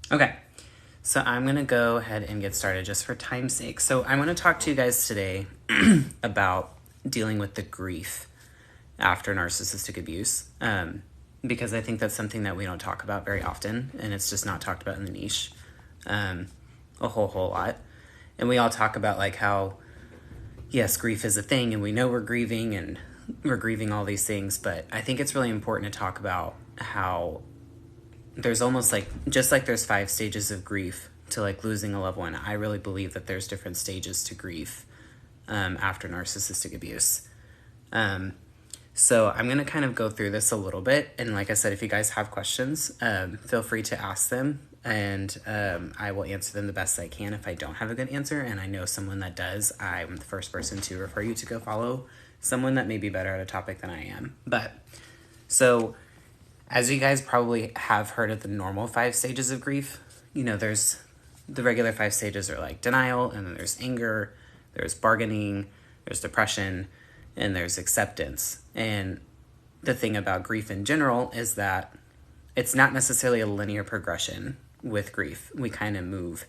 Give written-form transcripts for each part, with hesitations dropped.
Okay, so I'm going to go ahead and get started just for time's sake. So I want to talk to you guys today about dealing with the grief after narcissistic abuse, because I think that's something that we don't talk about very often, and it's just not talked about in the niche a whole lot. And we all talk about like how, yes, grief is a thing, and we know we're grieving, and we're grieving all these things, but I think it's really important to talk about how there's almost like, just like there's 5 stages of grief to like losing a loved one, I really believe that there's different stages to grief after narcissistic abuse. So I'm going to kind of go through this a little bit. And like I said, if you guys have questions, feel free to ask them, and I will answer them the best I can. If I don't have a good answer and I know someone that does, I'm the first person to refer you to go follow someone that may be better at a topic than I am. But so as you guys probably have heard of the normal 5 stages of grief, you know, there's the regular 5 stages are like denial, and then there's anger, there's bargaining, there's depression, and there's acceptance. And the thing about grief in general is that it's not necessarily a linear progression with grief. We kind of move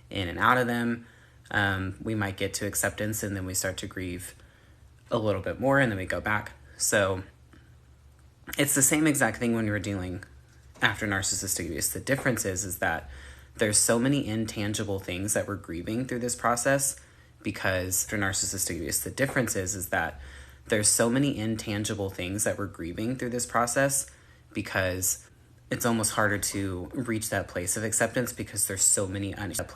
in and out of them. We might get to acceptance, and then we start to grieve a little bit more, and then we go back. So it's the same exact thing when you're dealing after narcissistic abuse. The difference is that there's so many intangible things that we're grieving through this process because after narcissistic abuse, the difference is that there's so many intangible things that we're grieving through this process because it's almost harder to reach that place of acceptance because there's so many unanswered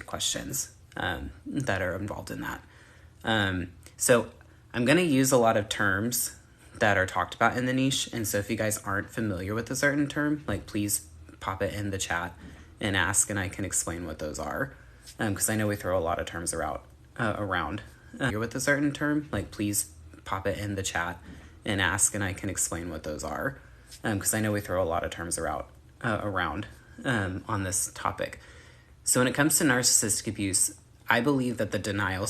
questions that are involved in that. So I'm going to use a lot of terms that are talked about in the niche. And so if you guys aren't familiar with a certain term, like please pop it in the chat and ask, and I can explain what those are. Because I know we throw a lot of terms around. With a certain term, like please pop it in the chat and ask, and I can explain what those are. Because I know we throw a lot of terms around on this topic. So when it comes to narcissistic abuse, I believe that the denial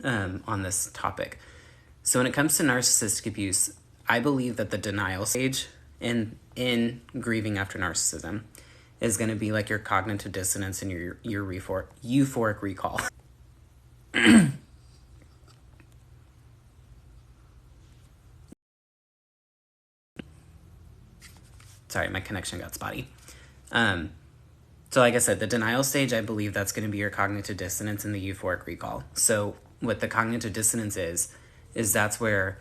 on this topic. So when it comes to narcissistic abuse, I believe that the denial stage in grieving after narcissism is going to be like your cognitive dissonance and your euphoric recall. Sorry, my connection got spotty. So like I said, the denial stage, I believe that's going to be your cognitive dissonance and the euphoric recall. So what the cognitive dissonance is that's where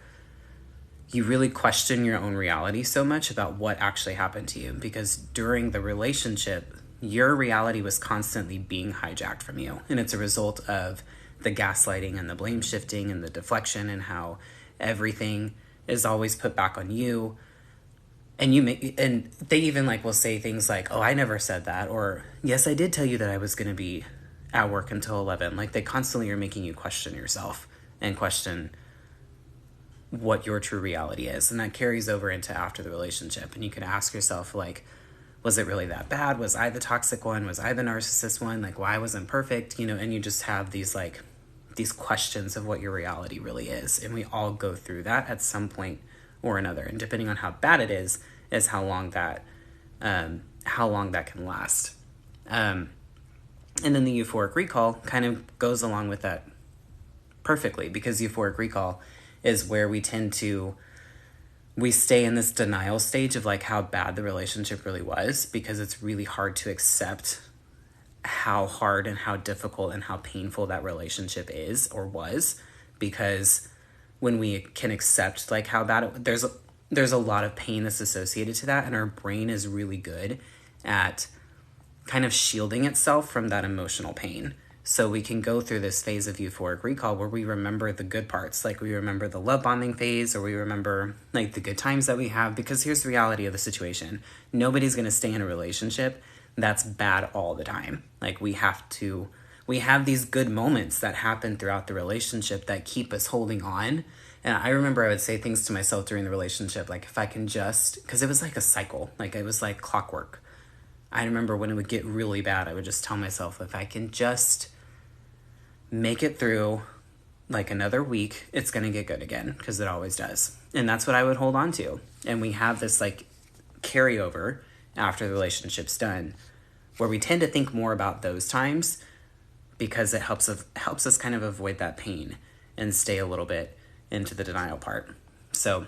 you really question your own reality so much about what actually happened to you, because during the relationship, your reality was constantly being hijacked from you. And it's a result of the gaslighting and the blame shifting and the deflection and how everything is always put back on you. And and they even like will say things like, oh, I never said that. Or, yes, I did tell you that I was going to be at work until 11. Like they constantly are making you question yourself and question what your true reality is. And that carries over into after the relationship. And you can ask yourself, like, was it really that bad? Was I the toxic one? Was I the narcissist one? Like, why wasn't perfect? You know, and you just have these questions of what your reality really is. And we all go through that at some point or another. And depending on how bad it is how long that can last. And then the euphoric recall kind of goes along with that perfectly, because euphoric recall is where we stay in this denial stage of like how bad the relationship really was, because it's really hard to accept how hard and how difficult and how painful that relationship is or was. Because when we can accept like how bad there's a lot of pain that's associated to that, and our brain is really good at kind of shielding itself from that emotional pain. So we can go through this phase of euphoric recall where we remember the good parts, like we remember the love bombing phase, or we remember like the good times that we have, because here's the reality of the situation. Nobody's going to stay in a relationship that's bad all the time. Like we have these good moments that happen throughout the relationship that keep us holding on. And I remember I would say things to myself during the relationship, like if I can just, because it was like a cycle, like it was like clockwork. I remember when it would get really bad, I would just tell myself, if I can just make it through like another week, it's going to get good again, because it always does. And that's what I would hold on to. And we have this like carryover after the relationship's done, where we tend to think more about those times because it helps us kind of avoid that pain and stay a little bit into the denial part. So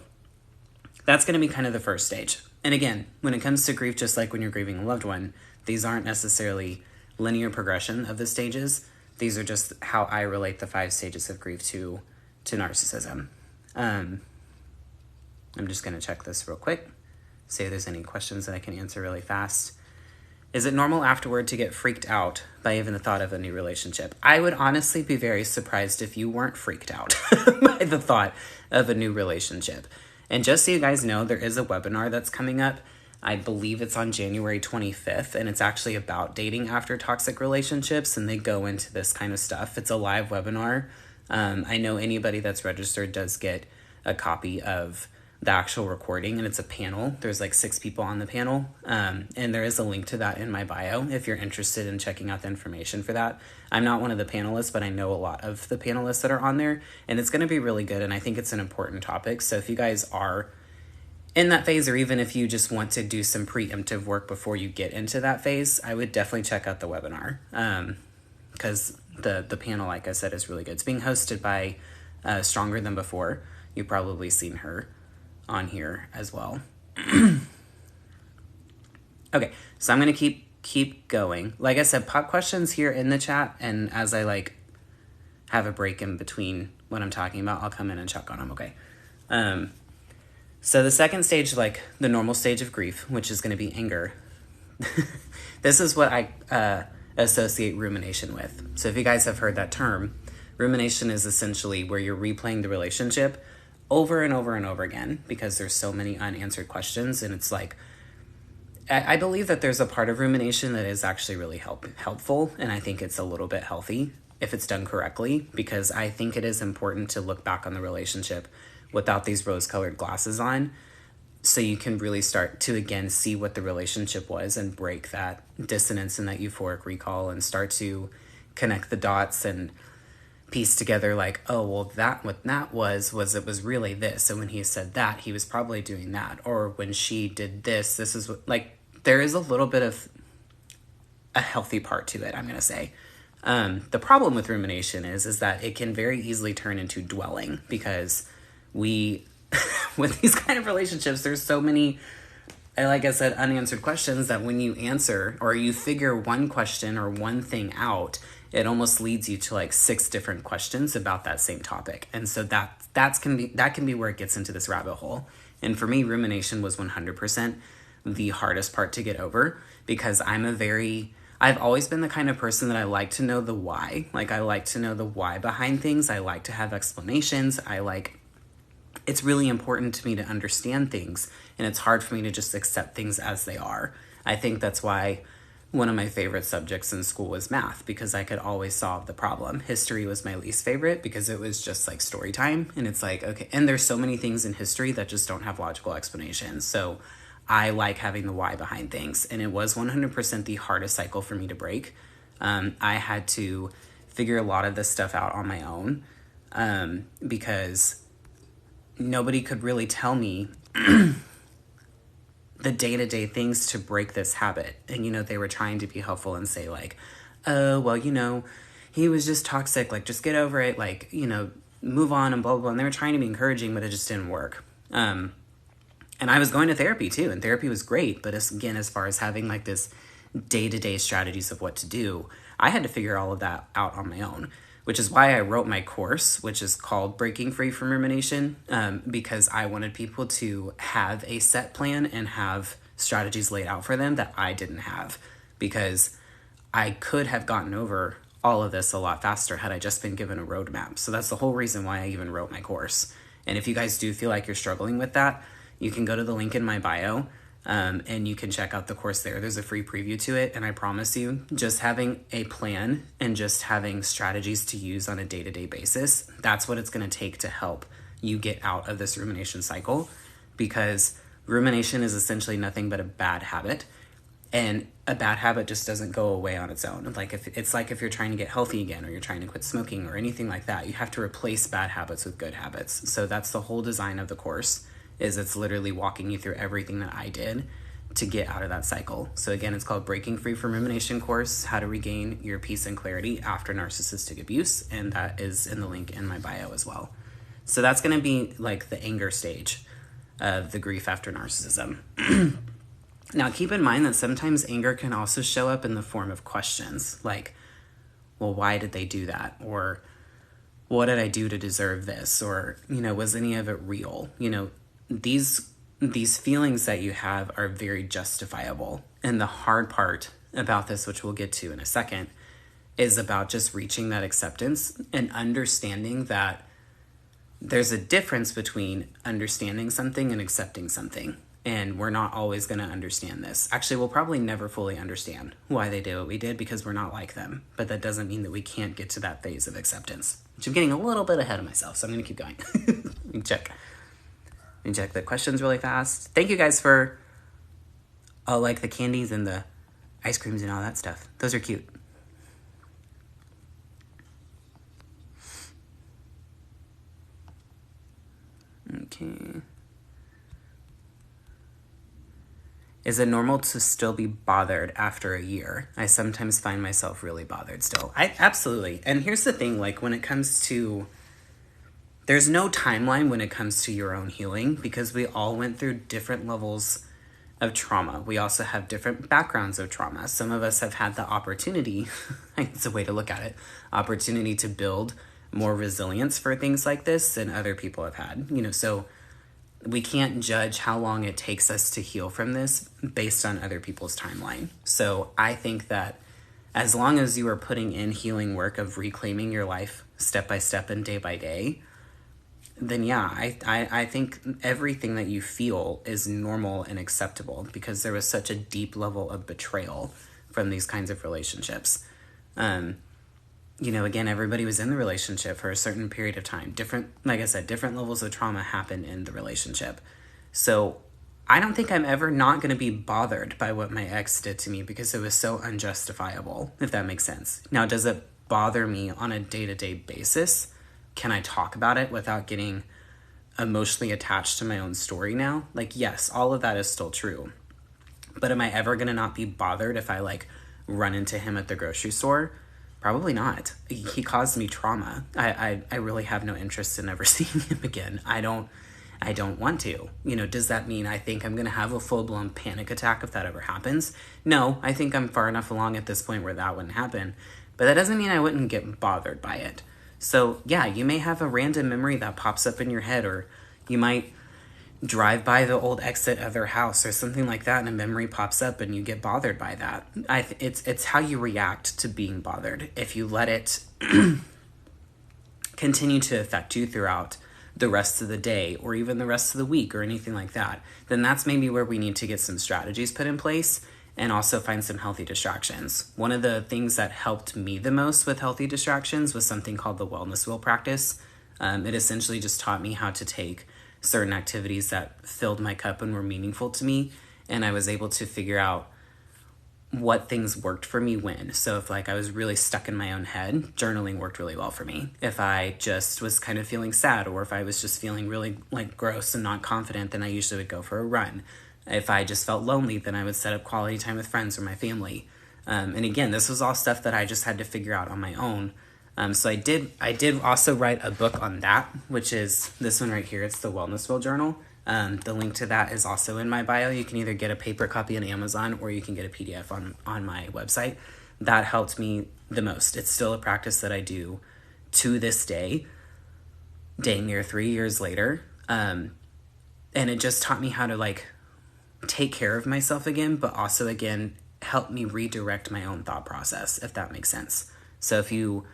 that's going to be kind of the first stage. And again, when it comes to grief, just like when you're grieving a loved one, these aren't necessarily linear progression of the stages. These are just how I relate the 5 stages of grief to narcissism. I'm just going to check this real quick, see if there's any questions that I can answer really fast. Is it normal afterward to get freaked out by even the thought of a new relationship? I would honestly be very surprised if you weren't freaked out by the thought of a new relationship. And just so you guys know, there is a webinar that's coming up. I believe it's on January 25th, and it's actually about dating after toxic relationships, and they go into this kind of stuff. It's a live webinar. I know anybody that's registered does get a copy of the actual recording, and it's a panel. There's like 6 people on the panel, and there is a link to that in my bio if you're interested in checking out the information for that. I'm not one of the panelists, but I know a lot of the panelists that are on there, and it's going to be really good, and I think it's an important topic. So if you guys are in that phase, or even if you just want to do some preemptive work before you get into that phase, I would definitely check out the webinar, because the panel, like I said, is really good. It's being hosted by Stronger Than Before. You've probably seen her on here as well. Okay, so I'm gonna keep going. Like I said, pop questions here in the chat, and as I like have a break in between what I'm talking about, I'll come in and check on them. Okay. So the second stage, like the normal stage of grief, which is going to be anger. This is what I associate rumination with. So if you guys have heard that term, rumination is essentially where you're replaying the relationship over and over and over again because there's so many unanswered questions. And it's like, I believe that there's a part of rumination that is actually really helpful. And I think it's a little bit healthy if it's done correctly, because I think it is important to look back on the relationship without these rose-colored glasses on, so you can really start to, again, see what the relationship was and break that dissonance and that euphoric recall and start to connect the dots and piece together like, oh, well, what that was it was really this. And when he said that, he was probably doing that. Or when she did this is what, like, there is a little bit of a healthy part to it, I'm going to say. The problem with rumination is that it can very easily turn into dwelling, because we, with these kind of relationships, there's so many, like I said, unanswered questions that when you answer or you figure one question or one thing out, it almost leads you to like 6 different questions about that same topic. And so that can be where it gets into this rabbit hole. And for me, rumination was 100% the hardest part to get over, because I've always been the kind of person that I like to know the why. Like, I like to know the why behind things. I like to have explanations. It's really important to me to understand things, and it's hard for me to just accept things as they are. I think that's why one of my favorite subjects in school was math, because I could always solve the problem. History was my least favorite because it was just like story time, and it's like, okay, and there's so many things in history that just don't have logical explanations. So I like having the why behind things, and it was 100% the hardest cycle for me to break. I had to figure a lot of this stuff out on my own, because nobody could really tell me the day-to-day things to break this habit. And, they were trying to be helpful and say like, oh, well, he was just toxic, like, just get over it, like, move on and blah, blah, blah. And they were trying to be encouraging, but it just didn't work. And I was going to therapy too, and therapy was great. But as far as having like this day-to-day strategies of what to do, I had to figure all of that out on my own, which is why I wrote my course, which is called Breaking Free from Rumination, because I wanted people to have a set plan and have strategies laid out for them that I didn't have, because I could have gotten over all of this a lot faster had I just been given a roadmap. So that's the whole reason why I even wrote my course. And if you guys do feel like you're struggling with that, you can go to the link in my bio, and you can check out the course there. There's a free preview to it, and I promise you, just having a plan and just having strategies to use on a day-to-day basis, that's what it's going to take to help you get out of this rumination cycle, because rumination is essentially nothing but a bad habit, and a bad habit just doesn't go away on its own. If you're trying to get healthy again, or you're trying to quit smoking or anything like that, you have to replace bad habits with good habits. So that's the whole design of the course. Is it's literally walking you through everything that I did to get out of that cycle. So again, it's called Breaking Free from Rumination course, How to Regain Your Peace and Clarity After Narcissistic Abuse. And that is in the link in my bio as well. So that's going to be like the anger stage of the grief after narcissism. Now, keep in mind that sometimes anger can also show up in the form of questions like, well, why did they do that? Or what did I do to deserve this? Or, was any of it real? These feelings that you have are very justifiable. And the hard part about this, which we'll get to in a second, is about just reaching that acceptance and understanding that there's a difference between understanding something and accepting something. And we're not always going to understand this. Actually, we'll probably never fully understand why they did what we did because we're not like them. But that doesn't mean that we can't get to that phase of acceptance, which I'm getting a little bit ahead of myself. So I'm going to keep going. Let me check the questions really fast. Thank you guys for the candies and the ice creams and all that stuff. Those are cute. Okay. Is it normal to still be bothered after a year? I sometimes find myself really bothered still. Absolutely. And here's the thing, when it comes to, there's no timeline when it comes to your own healing because we all went through different levels of trauma. We also have different backgrounds of trauma. Some of us have had the opportunity, it's a way to look at it, opportunity to build more resilience for things like this than other people have had. So we can't judge how long it takes us to heal from this based on other people's timeline. So I think that as long as you are putting in healing work of reclaiming your life step by step and day by day, then yeah, I think everything that you feel is normal and acceptable because there was such a deep level of betrayal from these kinds of relationships. Again, everybody was in the relationship for a certain period of time. Different levels of trauma happen in the relationship. So I don't think I'm ever not going to be bothered by what my ex did to me because it was so unjustifiable, if that makes sense. Now, does it bother me on a day-to-day basis? Can I talk about it without getting emotionally attached to my own story now? Yes, all of that is still true. But am I ever going to not be bothered if I run into him at the grocery store? Probably not. He caused me trauma. I really have no interest in ever seeing him again. I don't want to. Does that mean I think I'm going to have a full-blown panic attack if that ever happens? No, I think I'm far enough along at this point where that wouldn't happen. But that doesn't mean I wouldn't get bothered by it. So yeah, you may have a random memory that pops up in your head, or you might drive by the old exit of their house or something like that and a memory pops up and you get bothered by that. It's how you react to being bothered. If you let it continue to affect you throughout the rest of the day or even the rest of the week or anything like that, then that's maybe where we need to get some strategies put in place and also find some healthy distractions. One of the things that helped me the most with healthy distractions was something called the wellness wheel practice. It essentially just taught me how to take certain activities that filled my cup and were meaningful to me, and I was able to figure out what things worked for me when. So if I was really stuck in my own head, journaling worked really well for me. If I just was kind of feeling sad, or if I was just feeling really gross and not confident, then I usually would go for a run. If I just felt lonely, then I would set up quality time with friends or my family. And again, this was all stuff that I just had to figure out on my own. So I did also write a book on that, which is this one right here. It's the Wellness Wheel Journal. The link to that is also in my bio. You can either get a paper copy on Amazon or you can get a PDF on my website. That helped me the most. It's still a practice that I do to this day, dang near 3 years later. And it just taught me how to take care of myself again, but also again, help me redirect my own thought process, if that makes sense. So if you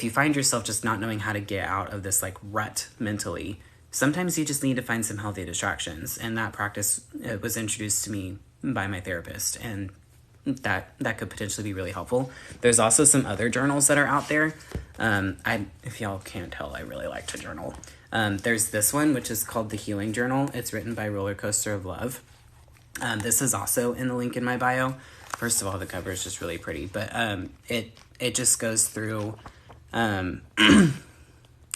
find yourself just not knowing how to get out of this rut mentally, sometimes you just need to find some healthy distractions. And that practice was introduced to me by my therapist, and that could potentially be really helpful. There's also some other journals that are out there. If y'all can't tell, I really like to journal. There's this one, which is called the Healing Journal. It's written by Roller Coaster of Love. This is also in the link in my bio. First of all, the cover is just really pretty, but it just goes through.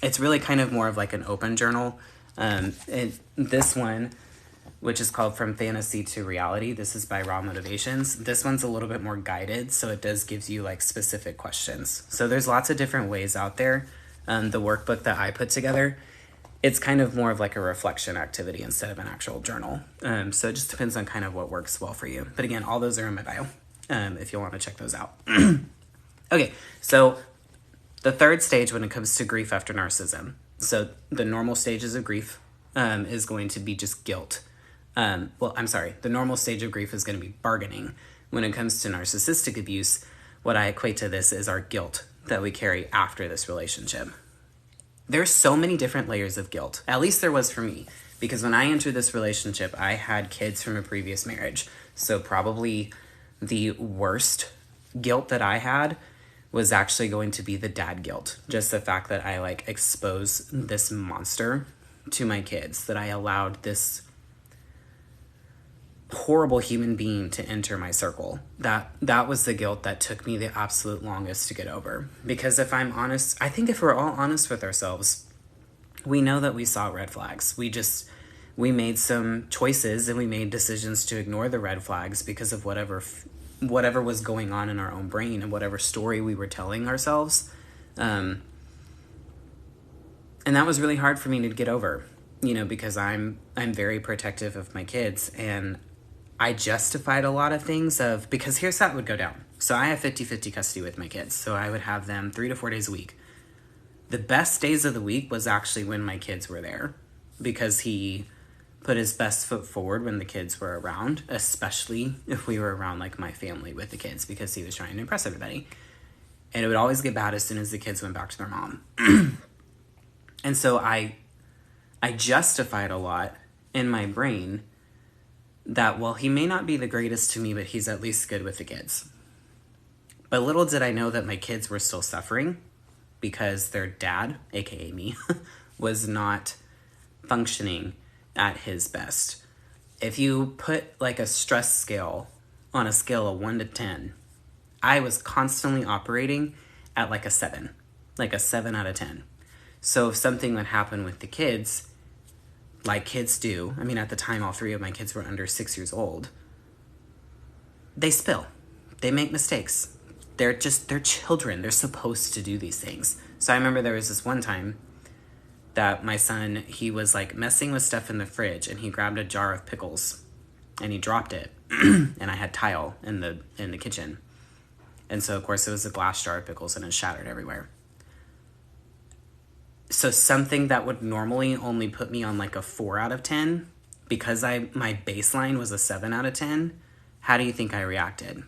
It's really kind of more of an open journal. This one which is called From Fantasy to Reality. This is by Raw Motivations. This one's a little bit more guided, so it does gives you like specific questions. So there's lots of different ways out there. The workbook that I put together, it's kind of more of like a reflection activity instead of an actual journal. So it just depends on kind of what works well for you. But again, all those are in my bio if you want to check those out. Okay, so the third stage when it comes to grief after narcissism. So the normal stages of grief is going to be just guilt. The normal stage of grief is going to be bargaining. When it comes to narcissistic abuse, what I equate to this is our guilt that we carry after this relationship. There's so many different layers of guilt. At least there was for me. Because when I entered this relationship, I had kids from a previous marriage. So probably the worst guilt that I had was actually going to be the dad guilt. Just the fact that I like exposed this monster to my kids, that I allowed this horrible human being to enter my circle. That was the guilt that took me the absolute longest to get over. Because if I'm honest, I think if we're all honest with ourselves, we know that we saw red flags. We made some choices and we made decisions to ignore the red flags because of whatever was going on in our own brain and whatever story we were telling ourselves. And that was really hard for me to get over, because I'm very protective of my kids, and I justified a lot of things because here's how it would go down. So I have 50-50 custody with my kids. So I would have them 3 to 4 days a week. The best days of the week was actually when my kids were there, because he put his best foot forward when the kids were around, especially if we were around like my family with the kids, because he was trying to impress everybody. And it would always get bad as soon as the kids went back to their mom. And so I justified a lot in my brain that, well, he may not be the greatest to me, but he's at least good with the kids. But little did I know that my kids were still suffering because their dad, aka me, was not functioning at his best. If you put like a stress scale on a scale of 1 to 10, I was constantly operating at like a 7 out of 10. So if something would happen with the kids, like kids do, at the time all 3 of my kids were under 6 years old, they spill. They make mistakes. They're children. They're supposed to do these things. So I remember there was this one time that my son, he was like messing with stuff in the fridge, and he grabbed a jar of pickles and he dropped it. And I had tile in the kitchen. And so of course it was a glass jar of pickles and it shattered everywhere. So something that would normally only put me on like a 4 out of 10, because my baseline was a 7 out of 10, how do you think I reacted?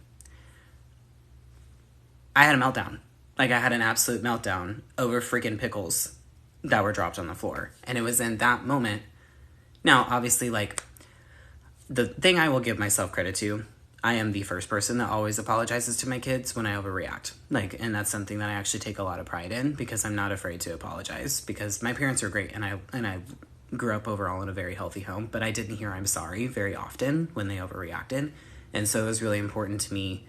I had a meltdown. Like I had an absolute meltdown over freaking pickles that were dropped on the floor. And it was in that moment. Now, obviously, like the thing I will give myself credit to, I am the first person that always apologizes to my kids when I overreact. And that's something that I actually take a lot of pride in, because I'm not afraid to apologize, because my parents are great and I grew up overall in a very healthy home, but I didn't hear I'm sorry very often when they overreacted. And so it was really important to me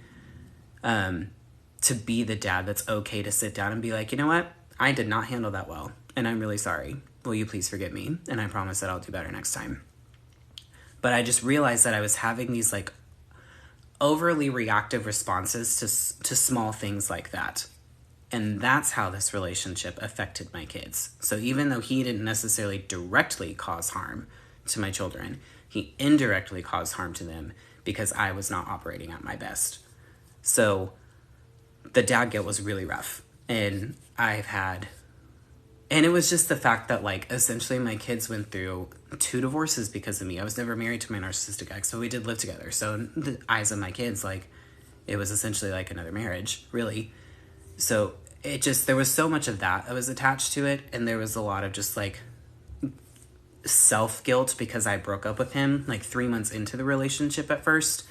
to be the dad that's okay to sit down and be like, you know what? I did not handle that well, and I'm really sorry. Will you please forgive me? And I promise that I'll do better next time. But I just realized that I was having these like overly reactive responses to small things like that. And that's how this relationship affected my kids. So even though he didn't necessarily directly cause harm to my children, he indirectly caused harm to them because I was not operating at my best. So the dad guilt was really rough. And it was just the fact that like essentially my kids went through 2 divorces because of me. I was never married to my narcissistic ex, so we did live together. So in the eyes of my kids, like it was essentially like another marriage, really. So there was so much of that was attached to it. And there was a lot of just like self-guilt because I broke up with him like 3 months into the relationship at first.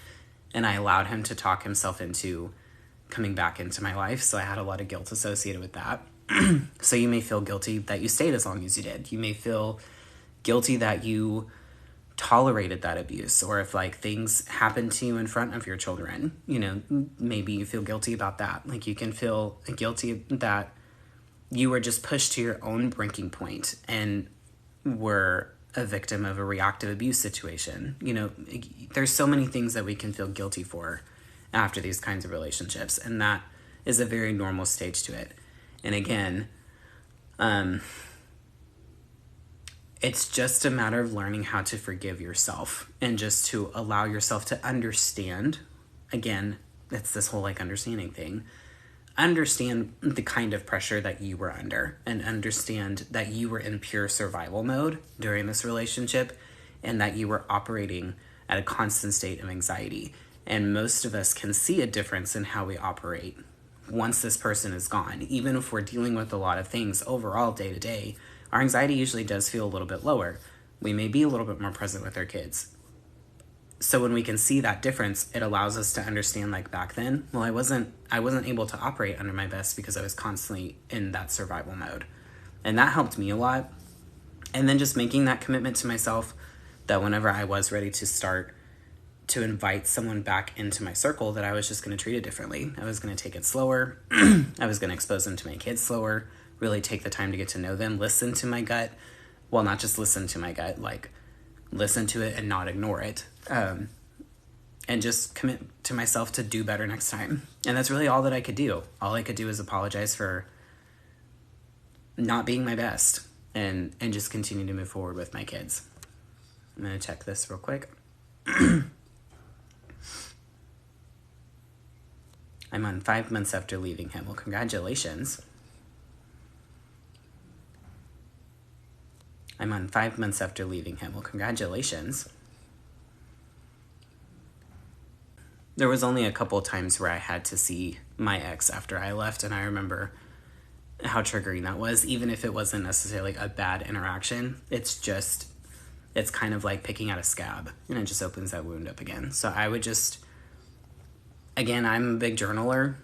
And I allowed him to talk himself into coming back into my life. So I had a lot of guilt associated with that. So you may feel guilty that you stayed as long as you did. You may feel guilty that you tolerated that abuse, or if like things happened to you in front of your children, maybe you feel guilty about that. Like you can feel guilty that you were just pushed to your own breaking point and were a victim of a reactive abuse situation. You know, there's so many things that we can feel guilty for after these kinds of relationships, and that is a very normal stage to it. And again, it's just a matter of learning how to forgive yourself and just to allow yourself to understand. Again, it's this whole like understanding thing. Understand the kind of pressure that you were under, and understand that you were in pure survival mode during this relationship, and that you were operating at a constant state of anxiety. And most of us can see a difference in how we operate once this person is gone. Even if we're dealing with a lot of things overall day to day, our anxiety usually does feel a little bit lower. We may be a little bit more present with our kids. So when we can see that difference, it allows us to understand, like, back then, well, I wasn't able to operate under my best because I was constantly in that survival mode. And that helped me a lot. And then just making that commitment to myself that whenever I was ready to start to invite someone back into my circle, that I was just going to treat it differently. I was going to take it slower. I was going to expose them to my kids slower, really take the time to get to know them, listen to my gut. Well, not just listen to my gut, like listen to it and not ignore it. And just commit to myself to do better next time. And that's really all that I could do. All I could do is apologize for not being my best, and just continue to move forward with my kids. I'm going to check this real quick. I'm on 5 months after leaving him. Well, congratulations. I'm on 5 months after leaving him. Well, congratulations. There was only a couple times where I had to see my ex after I left, and I remember how triggering that was, even if it wasn't necessarily a bad interaction. It's kind of like picking out a scab, and it just opens that wound up again. So I would just, again, I'm a big journaler.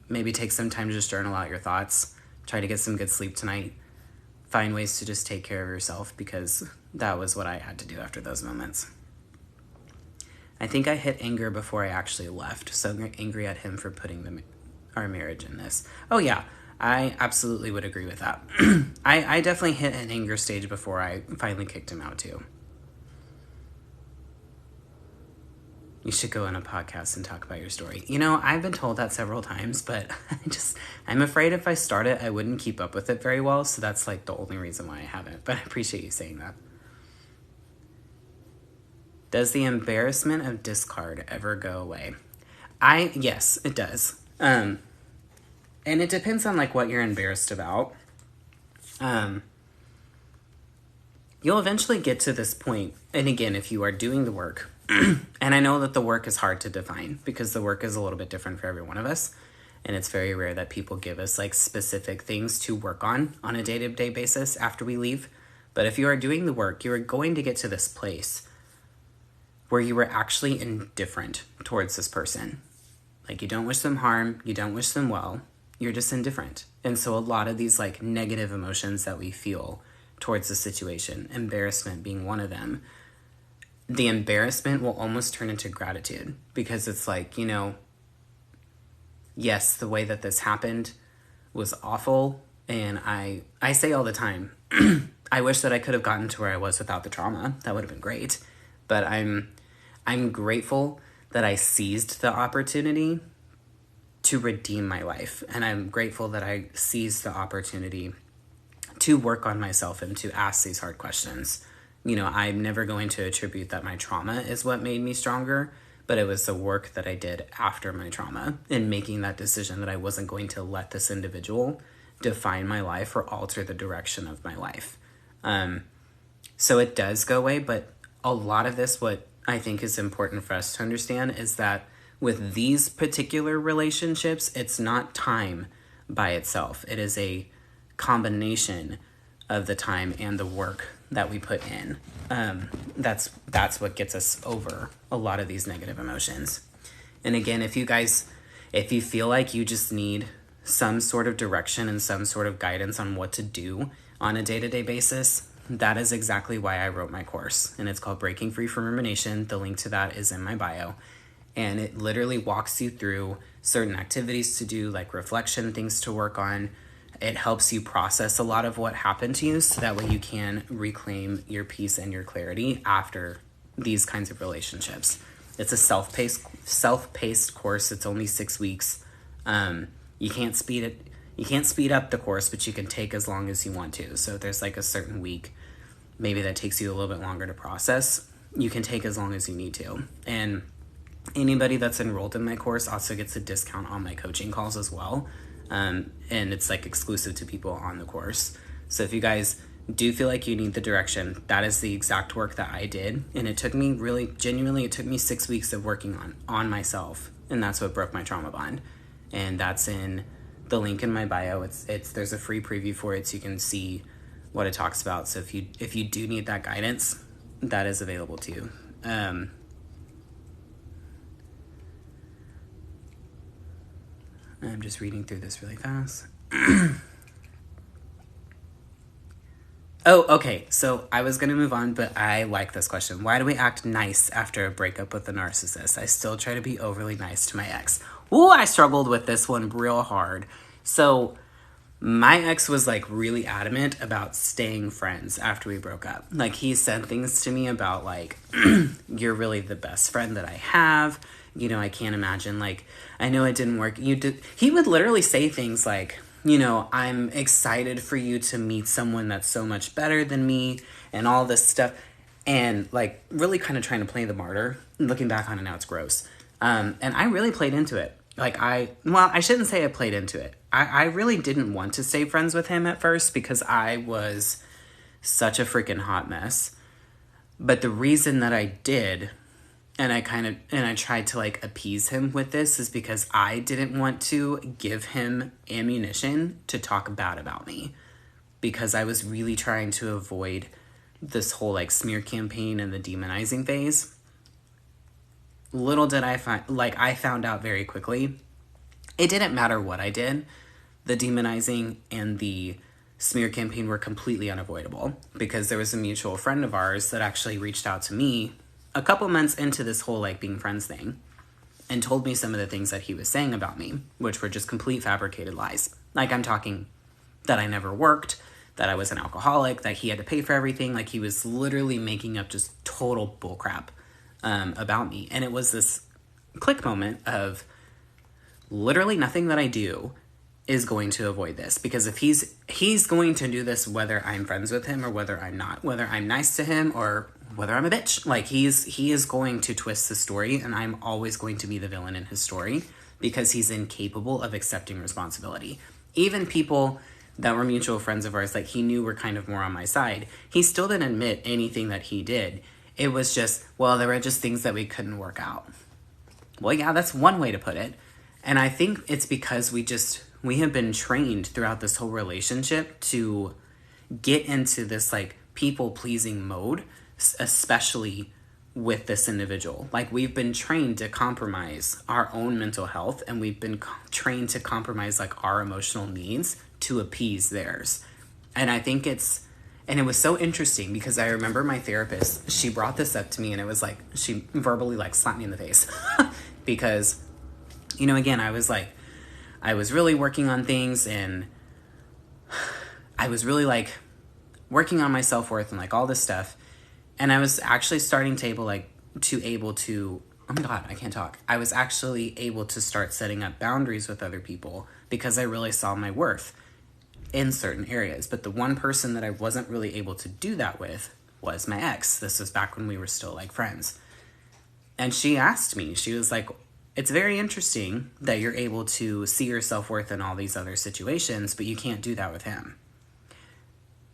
Maybe take some time to just journal out your thoughts. Try to get some good sleep tonight. Find ways to just take care of yourself, because that was what I had to do after those moments. I think I hit anger before I actually left, so I'm angry at him for putting our marriage in this. Oh yeah, I absolutely would agree with that. I definitely hit an anger stage before I finally kicked him out too. You should go on a podcast and talk about your story. You know, I've been told that several times, but I'm afraid if I start it, I wouldn't keep up with it very well, so that's like the only reason why I haven't, but I appreciate you saying that. Does the embarrassment of discard ever go away? Yes, it does. And it depends on like what you're embarrassed about. You'll eventually get to this point. And again, if you are doing the work, and I know that the work is hard to define because the work is a little bit different for every one of us. And it's very rare that people give us like specific things to work on a day-to-day basis after we leave. But if you are doing the work, you are going to get to this place where you were actually indifferent towards this person. Like, you don't wish them harm, you don't wish them well, you're just indifferent. And so a lot of these like negative emotions that we feel towards the situation, embarrassment being one of them, the embarrassment will almost turn into gratitude, because it's like, you know, yes, the way that this happened was awful, and I say all the time, I wish that I could have gotten to where I was without the trauma. That would have been great. But I'm grateful that I seized the opportunity to redeem my life. And I'm grateful that I seized the opportunity to work on myself and to ask these hard questions. You know, I'm never going to attribute that my trauma is what made me stronger, but it was the work that I did after my trauma in making that decision that I wasn't going to let this individual define my life or alter the direction of my life. So it does go away, but a lot of this, what I think is important for us to understand, is that with these particular relationships, it's not time by itself. It is a combination of the time and the work that we put in. That's what gets us over a lot of these negative emotions. And again, if you feel like you just need some sort of direction and some sort of guidance on what to do on a day-to-day basis, that is exactly why I wrote my course. And it's called Breaking Free from Rumination. The link to that is in my bio. And it literally walks you through certain activities to do, like reflection, things to work on, It helps you process a lot of what happened to you so that way you can reclaim your peace and your clarity after these kinds of relationships. It's a self-paced course. It's only 6 weeks. You can't speed up the course, but you can take as long as you want to. So if there's like a certain week, maybe that takes you a little bit longer to process, you can take as long as you need to. And anybody that's enrolled in my course also gets a discount on my coaching calls as well. And it's like exclusive to people on the course. So if you guys do feel like you need the direction, that is the exact work that I did. And it took me really, genuinely, it took me 6 weeks of working on myself. And that's what broke my trauma bond. And that's in the link in my bio. There's a free preview for it so you can see what it talks about. So if you do need that guidance, that is available to you. I'm just reading through this really fast. Oh, okay. So I was going to move on, but I like this question. Why do we act nice after a breakup with a narcissist? I still try to be overly nice to my ex. Ooh, I struggled with this one real hard. So my ex was like really adamant about staying friends after we broke up. Like he said things to me about like, you're really the best friend that I have. You know, I can't imagine, like, I know it didn't work. He would literally say things like, you know, I'm excited for you to meet someone that's so much better than me and all this stuff. And like really kind of trying to play the martyr. Looking back on it now, it's gross. And I really played into it. Like I shouldn't say I played into it. I really didn't want to stay friends with him at first because I was such a freaking hot mess. But the reason that I did, and I tried to like appease him with this, is because I didn't want to give him ammunition to talk bad about me, because I was really trying to avoid this whole like smear campaign and the demonizing phase. Little did I found out very quickly, it didn't matter what I did. The demonizing and the smear campaign were completely unavoidable, because there was a mutual friend of ours that actually reached out to me a couple months into this whole like being friends thing and told me some of the things that he was saying about me, which were just complete fabricated lies. Like I'm talking that I never worked, that I was an alcoholic, that he had to pay for everything. Like he was literally making up just total bullcrap about me. And it was this click moment of literally nothing that I do is going to avoid this, because if he's going to do this whether I'm friends with him or whether I'm not, whether I'm nice to him or whether I'm a bitch, like he is going to twist the story, and I'm always going to be the villain in his story because he's incapable of accepting responsibility. Even people that were mutual friends of ours, like he knew were kind of more on my side, he still didn't admit anything that he did. It was just, well, there were just things that we couldn't work out. Well, yeah, that's one way to put it. And I think it's because we have been trained throughout this whole relationship to get into this like people-pleasing mode, especially with this individual. Like we've been trained to compromise our own mental health, and we've been trained to compromise like our emotional needs to appease theirs. And I think it was so interesting because I remember my therapist, she brought this up to me, and it was like, she verbally like slapped me in the face because, you know, again, I was really working on things, and I was really like working on my self-worth and like all this stuff. And I was actually starting to oh my God, I can't talk. I was actually able to start setting up boundaries with other people because I really saw my worth in certain areas. But the one person that I wasn't really able to do that with was my ex. This was back when we were still like friends. And she asked me, she was like, it's very interesting that you're able to see your self-worth in all these other situations, but you can't do that with him.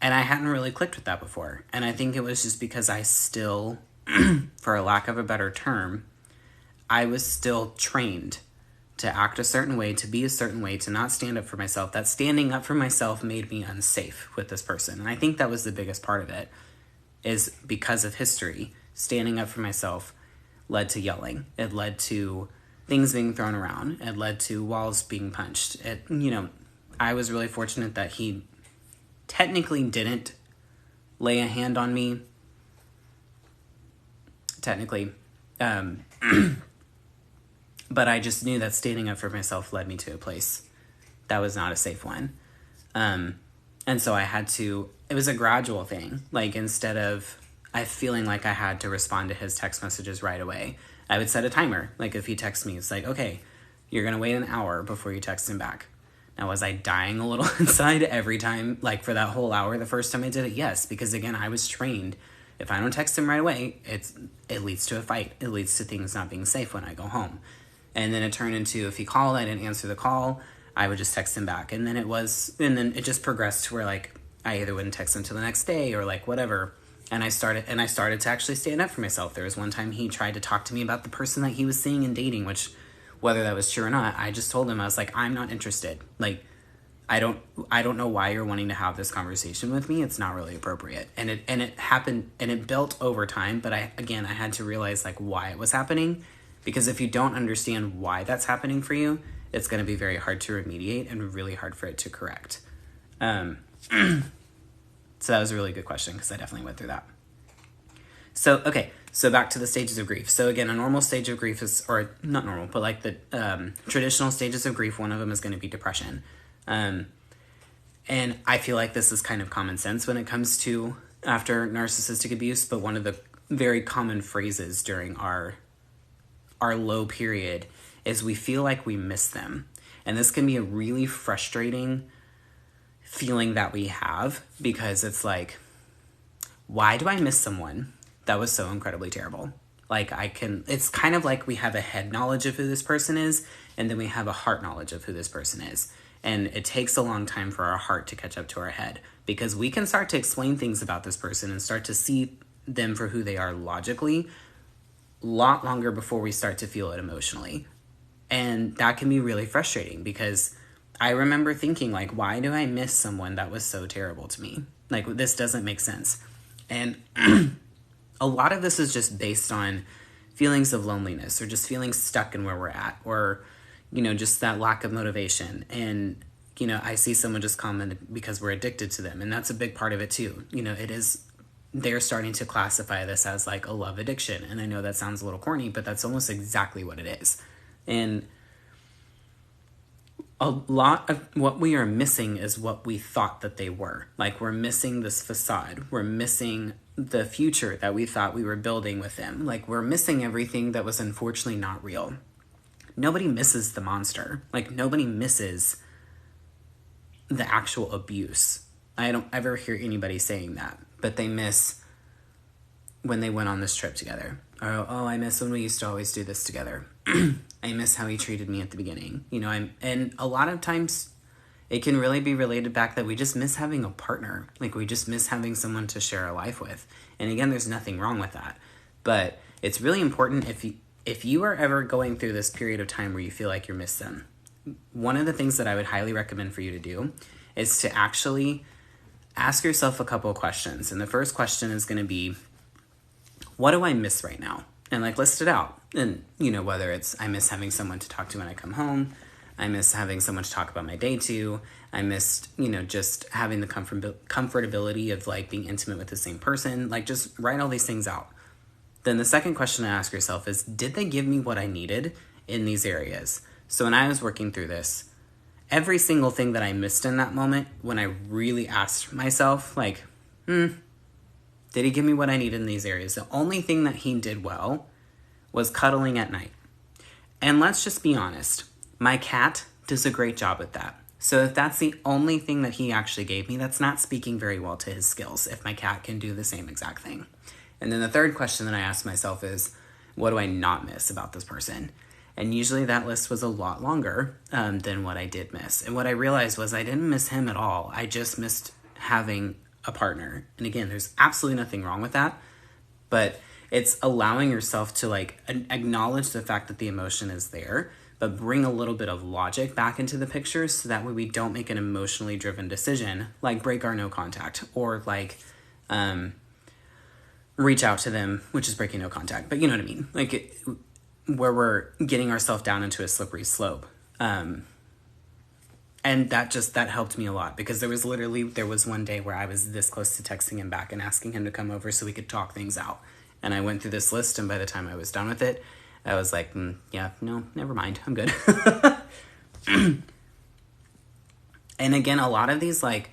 And I hadn't really clicked with that before. And I think it was just because I still, for a lack of a better term, I was still trained to act a certain way, to be a certain way, to not stand up for myself. That standing up for myself made me unsafe with this person. And I think that was the biggest part of it, is because of history. Standing up for myself led to yelling. It led to things being thrown around. It led to walls being punched. I was really fortunate that he technically didn't lay a hand on me. Technically. But I just knew that standing up for myself led me to a place that was not a safe one. And so it was a gradual thing. Like, instead of I feeling like I had to respond to his text messages right away, I would set a timer. Like, if he texts me, it's like, okay, you're going to wait an hour before you text him back. Now, was I dying a little inside every time, like for that whole hour the first time I did it? Yes, because again, I was trained. If I don't text him right away, it leads to a fight. It leads to things not being safe when I go home. And then it turned into, if he called, I didn't answer the call, I would just text him back. And then it just progressed to where like I either wouldn't text him till the next day or like whatever. And I started to actually stand up for myself. There was one time he tried to talk to me about the person that he was seeing and dating, which, whether that was true or not, I just told him, I was like, I'm not interested. Like, I don't know why you're wanting to have this conversation with me. It's not really appropriate. And it happened, and it built over time. But I had to realize like why it was happening, because if you don't understand why that's happening for you, it's going to be very hard to remediate and really hard for it to correct. So that was a really good question, because I definitely went through that. So, okay, so back to the stages of grief. So again, a normal stage of grief is, or not normal, but like the traditional stages of grief, one of them is going to be depression. And I feel like this is kind of common sense when it comes to after narcissistic abuse, but one of the very common phrases during our low period is we feel like we miss them. And this can be a really frustrating feeling that we have, because it's like, why do I miss someone that was so incredibly terrible? Like, it's kind of like we have a head knowledge of who this person is, and then we have a heart knowledge of who this person is. And it takes a long time for our heart to catch up to our head, because we can start to explain things about this person and start to see them for who they are logically a lot longer before we start to feel it emotionally. And that can be really frustrating, because I remember thinking, like, why do I miss someone that was so terrible to me? Like, this doesn't make sense. And a lot of this is just based on feelings of loneliness, or just feeling stuck in where we're at, or, just that lack of motivation. And, I see someone just comment because we're addicted to them. And that's a big part of it too. They're starting to classify this as like a love addiction. And I know that sounds a little corny, but that's almost exactly what it is. And a lot of what we are missing is what we thought that they were. Like, we're missing this facade. We're missing the future that we thought we were building with them. Like, we're missing everything that was unfortunately not real. Nobody misses the monster. Like, nobody misses the actual abuse. I don't ever hear anybody saying that, but they miss when they went on this trip together. Or, oh, I miss when we used to always do this together. I miss how he treated me at the beginning. And a lot of times it can really be related back that we just miss having a partner. Like, we just miss having someone to share a life with. And again, there's nothing wrong with that. But it's really important if you are ever going through this period of time where you feel like you're missed them, one of the things that I would highly recommend for you to do is to actually ask yourself a couple of questions. And the first question is going to be, what do I miss right now? And like, list it out. And, whether it's, I miss having someone to talk to when I come home. I miss having someone to talk about my day to. I missed, just having the comfortability of like being intimate with the same person. Like, just write all these things out. Then the second question to ask yourself is, did they give me what I needed in these areas? So when I was working through this, every single thing that I missed in that moment, when I really asked myself, like, did he give me what I needed in these areas? The only thing that he did well was cuddling at night. And let's just be honest, my cat does a great job at that. So if that's the only thing that he actually gave me, that's not speaking very well to his skills, if my cat can do the same exact thing. And then the third question that I asked myself is, what do I not miss about this person? And usually that list was a lot longer than what I did miss. And what I realized was I didn't miss him at all. I just missed having a partner. And again, there's absolutely nothing wrong with that. But it's allowing yourself to like acknowledge the fact that the emotion is there, but bring a little bit of logic back into the picture, so that way we don't make an emotionally driven decision, like break our no contact, or like reach out to them, which is breaking no contact. But you know what I mean? Like, where we're getting ourselves down into a slippery slope. And that helped me a lot, because there was one day where I was this close to texting him back and asking him to come over so we could talk things out. And I went through this list, and by the time I was done with it, I was like, yeah, no, never mind. I'm good. And again, a lot of these like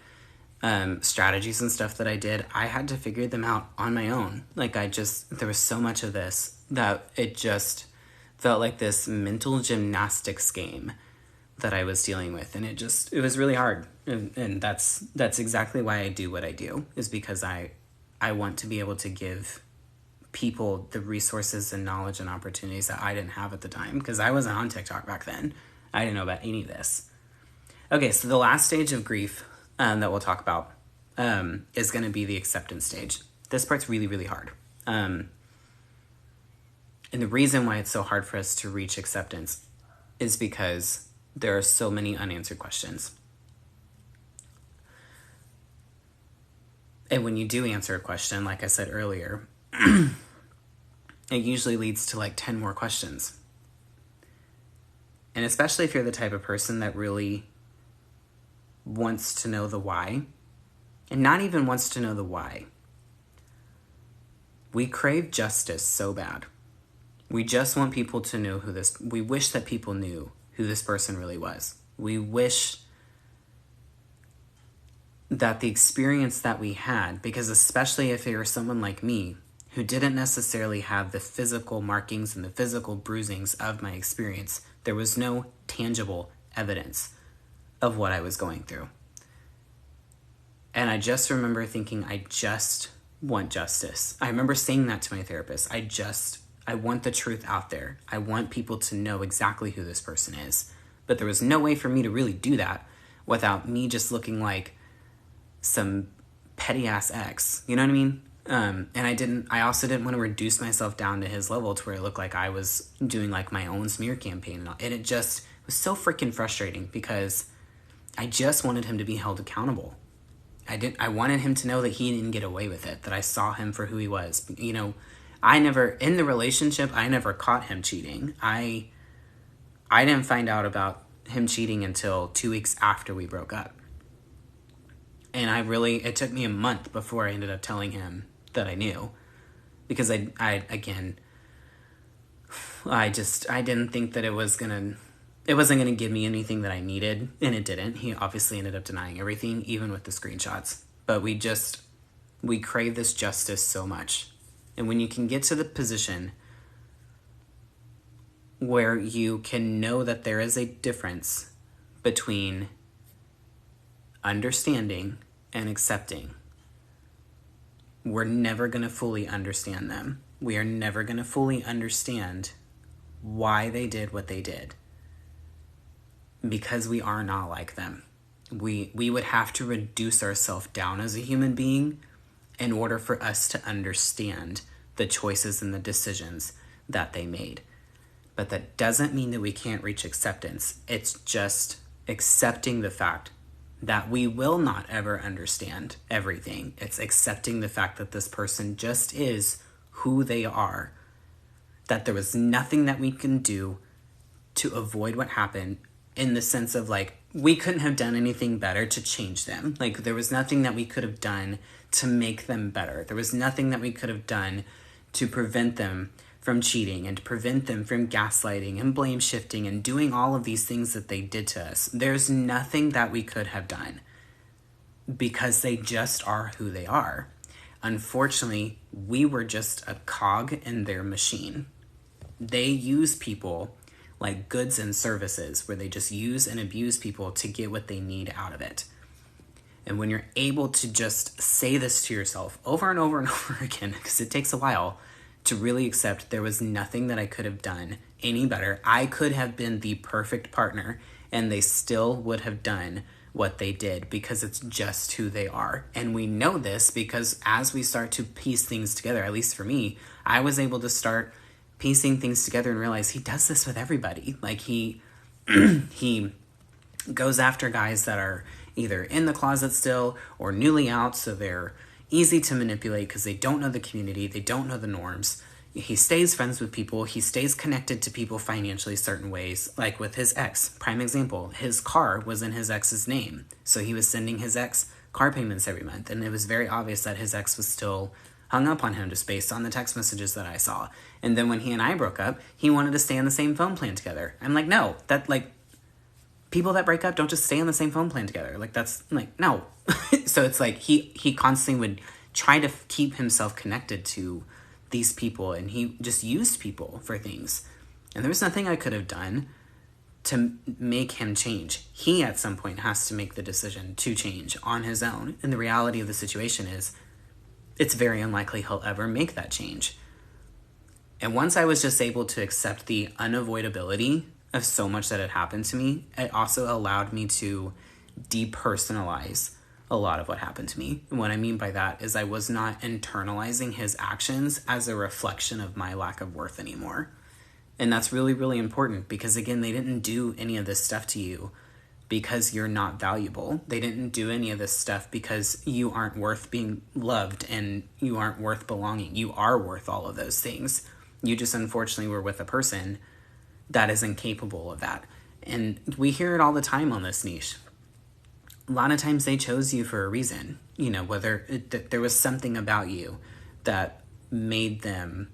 strategies and stuff that I did, I had to figure them out on my own. Like there was so much of this that it just felt like this mental gymnastics game that I was dealing with. And it was really hard. And that's exactly why I do what I do, is because I want to be able to give people the resources and knowledge and opportunities that I didn't have at the time, because I wasn't on TikTok back then. I didn't know about any of this. Okay, so the last stage of grief that we'll talk about is going to be the acceptance stage. This part's really, really hard. And the reason why it's so hard for us to reach acceptance is because there are so many unanswered questions. And when you do answer a question, like I said earlier, it usually leads to like 10 more questions. And especially if you're the type of person that really wants to know the why, and not even wants to know the why. We crave justice so bad. We just want people to know we wish that people knew who this person really was. We wish that the experience that we had, because especially if you're someone like me, who didn't necessarily have the physical markings and the physical bruisings of my experience, there was no tangible evidence of what I was going through. And I just remember thinking, I just want justice. I remember saying that to my therapist. I want the truth out there. I want people to know exactly who this person is. But there was no way for me to really do that without me just looking like some petty ass ex. You know what I mean? And I also didn't want to reduce myself down to his level to where it looked like I was doing like my own smear campaign. And it just was so freaking frustrating, because I just wanted him to be held accountable. I wanted him to know that he didn't get away with it, that I saw him for who he was. You know, in the relationship, I never caught him cheating. I didn't find out about him cheating until 2 weeks after we broke up. And it took me a month before I ended up telling him that I knew, because I didn't think that it wasn't going to give me anything that I needed, and it didn't. He obviously ended up denying everything, even with the screenshots. But we crave this justice so much. And when you can get to the position where you can know that there is a difference between understanding and accepting, we're never going to fully understand them. We are never going to fully understand why they did what they did, because we are not like them. We would have to reduce ourselves down as a human being in order for us to understand the choices and the decisions that they made. But that doesn't mean that we can't reach acceptance. It's just accepting the fact that we will not ever understand everything. It's accepting the fact that this person just is who they are, that there was nothing that we can do to avoid what happened, in the sense of like, we couldn't have done anything better to change them. Like, there was nothing that we could have done to make them better. There was nothing that we could have done to prevent them from cheating and to prevent them from gaslighting and blame shifting and doing all of these things that they did to us. There's nothing that we could have done, because they just are who they are. Unfortunately, we were just a cog in their machine. They use people like goods and services, where they just use and abuse people to get what they need out of it. And when you're able to just say this to yourself over and over and over again, because it takes a while to really accept there was nothing that I could have done any better. I could have been the perfect partner, and they still would have done what they did, because it's just who they are. And we know this because as we start to piece things together, at least for me, I was able to start piecing things together and realize he does this with everybody. Like he goes after guys that are either in the closet still or newly out, so they're easy to manipulate because they don't know the community, they don't know the norms. He stays friends with people, he stays connected to people financially certain ways, like with his ex. Prime example, his car was in his ex's name, so he was sending his ex car payments every month, and it was very obvious that his ex was still hung up on him just based on the text messages that I saw. And then when he and I broke up, he wanted to stay on the same phone plan together. I'm like, no, people that break up don't just stay on the same phone plan together. Like, that's like, no. So it's like he constantly would try to keep himself connected to these people, and he just used people for things. And there was nothing I could have done to make him change. He at some point has to make the decision to change on his own. And the reality of the situation is it's very unlikely he'll ever make that change. And once I was just able to accept the unavoidability of so much that had happened to me, it also allowed me to depersonalize a lot of what happened to me. And what I mean by that is I was not internalizing his actions as a reflection of my lack of worth anymore. And that's really, really important because, again, they didn't do any of this stuff to you because you're not valuable. They didn't do any of this stuff because you aren't worth being loved and you aren't worth belonging. You are worth all of those things. You just unfortunately were with a person that is incapable of that. And we hear it all the time on this niche. A lot of times they chose you for a reason, you know, whether there was something about you that made them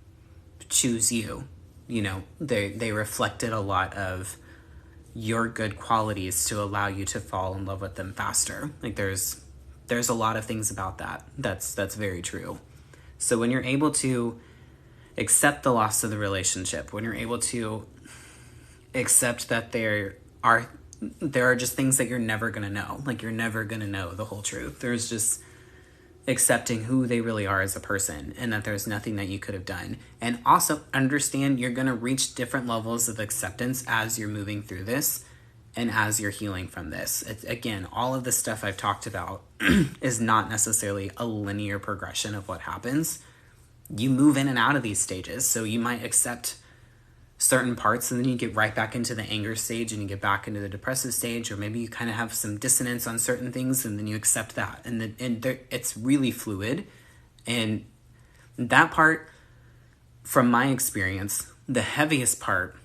choose you. You know, they reflected a lot of your good qualities to allow you to fall in love with them faster. Like there's a lot of things about that. That's very true. So when you're able to accept the loss of the relationship, when you're able to accept that there are just things that you're never going to know. Like you're never going to know the whole truth. There's just accepting who they really are as a person and that there's nothing that you could have done. And also understand you're going to reach different levels of acceptance as you're moving through this and as you're healing from this. Again, all of the stuff I've talked about is not necessarily a linear progression of what happens. You move in and out of these stages. So you might accept certain parts and then you get right back into the anger stage and you get back into the depressive stage, or maybe you kind of have some dissonance on certain things and then you accept that. And it's really fluid. And that part, from my experience, the heaviest part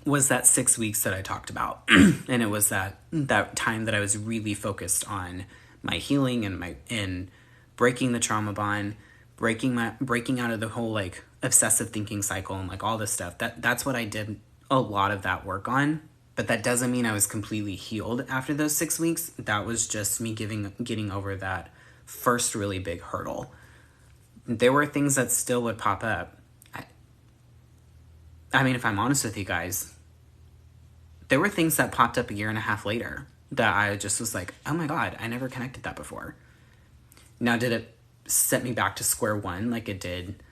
was that 6 weeks that I talked about. And it was that time that I was really focused on my healing and breaking the trauma bond, breaking out of the whole like obsessive thinking cycle and like all this stuff. That's what I did a lot of that work on. But that doesn't mean I was completely healed after those 6 weeks. That was just me getting over that first really big hurdle. There were things that still would pop up. I mean, if I'm honest with you guys, there were things that popped up a year and a half later that I just was like, oh my God, I never connected that before. Now, did it set me back to square one like it did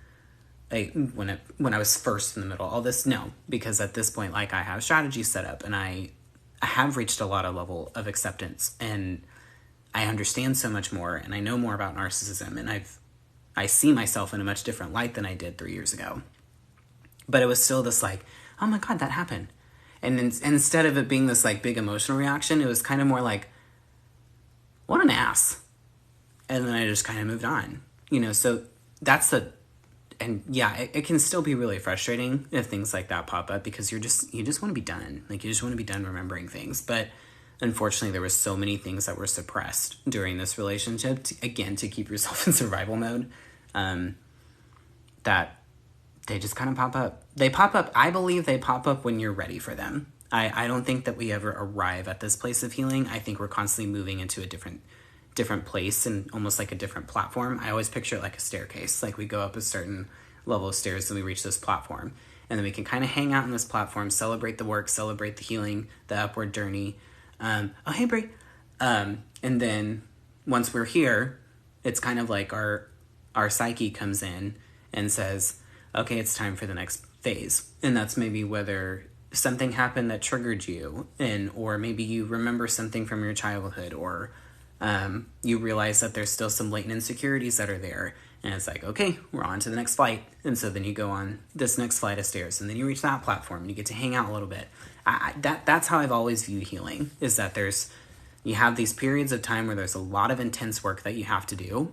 when I was first in the middle of all this? No, because at this point, like I have strategies set up and I have reached a lot of level of acceptance and I understand so much more and I know more about narcissism and I see myself in a much different light than I did 3 years ago. But it was still this like, oh my God, that happened. And instead of it being this like big emotional reaction, it was kind of more like, what an ass. And then I just kind of moved on, you know, so that's and yeah, it can still be really frustrating if things like that pop up because you just want to be done. Like you just want to be done remembering things. But unfortunately, there were so many things that were suppressed during this relationship, to keep yourself in survival mode, that they just kind of pop up. They pop up. I believe they pop up when you're ready for them. I don't think that we ever arrive at this place of healing. I think we're constantly moving into a different place and almost like a different platform. I always picture it like a staircase. Like we go up a certain level of stairs and we reach this platform. And then we can kind of hang out on this platform, celebrate the work, celebrate the healing, the upward journey. Oh, hey, Brie. And then once we're here, it's kind of like our psyche comes in and says, okay, it's time for the next phase. And that's maybe whether something happened that triggered you, or maybe you remember something from your childhood, or you realize that there's still some latent insecurities that are there. And it's like, okay, we're on to the next flight. And so then you go on this next flight of stairs and then you reach that platform and you get to hang out a little bit. That's how I've always viewed healing, is that you have these periods of time where there's a lot of intense work that you have to do.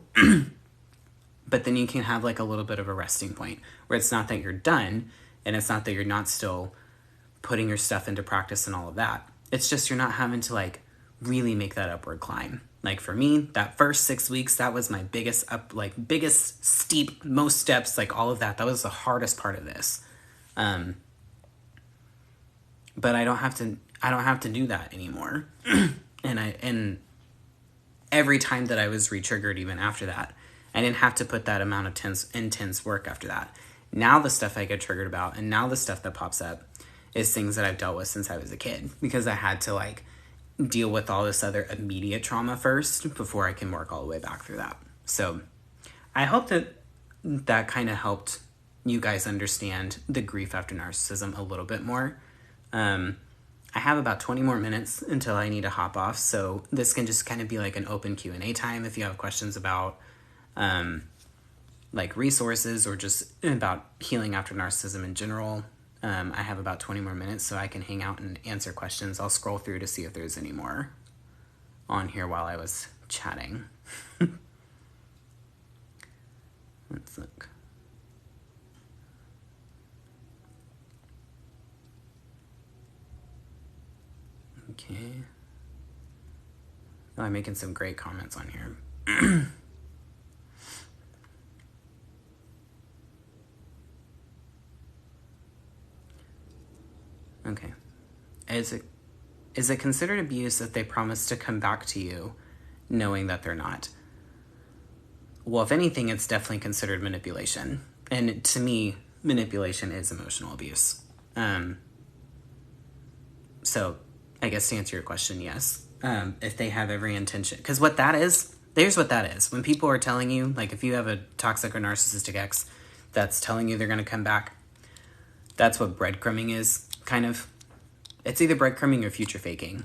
But then you can have like a little bit of a resting point where it's not that you're done and it's not that you're not still putting your stuff into practice and all of that. It's just you're not having to like really make that upward climb. Like for me, that first 6 weeks, that was my biggest steep, most steps, like all of that. That was the hardest part of this. But I don't have to I don't have to do that anymore. And every time that I was re-triggered, even after that, I didn't have to put that amount of intense work after that. Now the stuff I get triggered about, and now the stuff that pops up, is things that I've dealt with since I was a kid, because I had to like deal with all this other immediate trauma first before I can work all the way back through that. So I hope that kind of helped you guys understand the grief after narcissism a little bit more. I have about 20 more minutes until I need to hop off, so this can just kind of be like an open Q&A time if you have questions about like resources or just about healing after narcissism in general. I have about 20 more minutes, so I can hang out and answer questions. I'll scroll through to see if there's any more on here while I was chatting. Let's look. Okay. Oh, I'm making some great comments on here. Okay. Is it considered abuse if they promise to come back to you knowing that they're not? Well, if anything, it's definitely considered manipulation. And to me, manipulation is emotional abuse. So I guess to answer your question, yes. If they have every intention. Because what that is, there's what that is. When people are telling you, like if you have a toxic or narcissistic ex that's telling you they're going to come back, that's what breadcrumbing is, kind of. It's either breadcrumbing or future faking.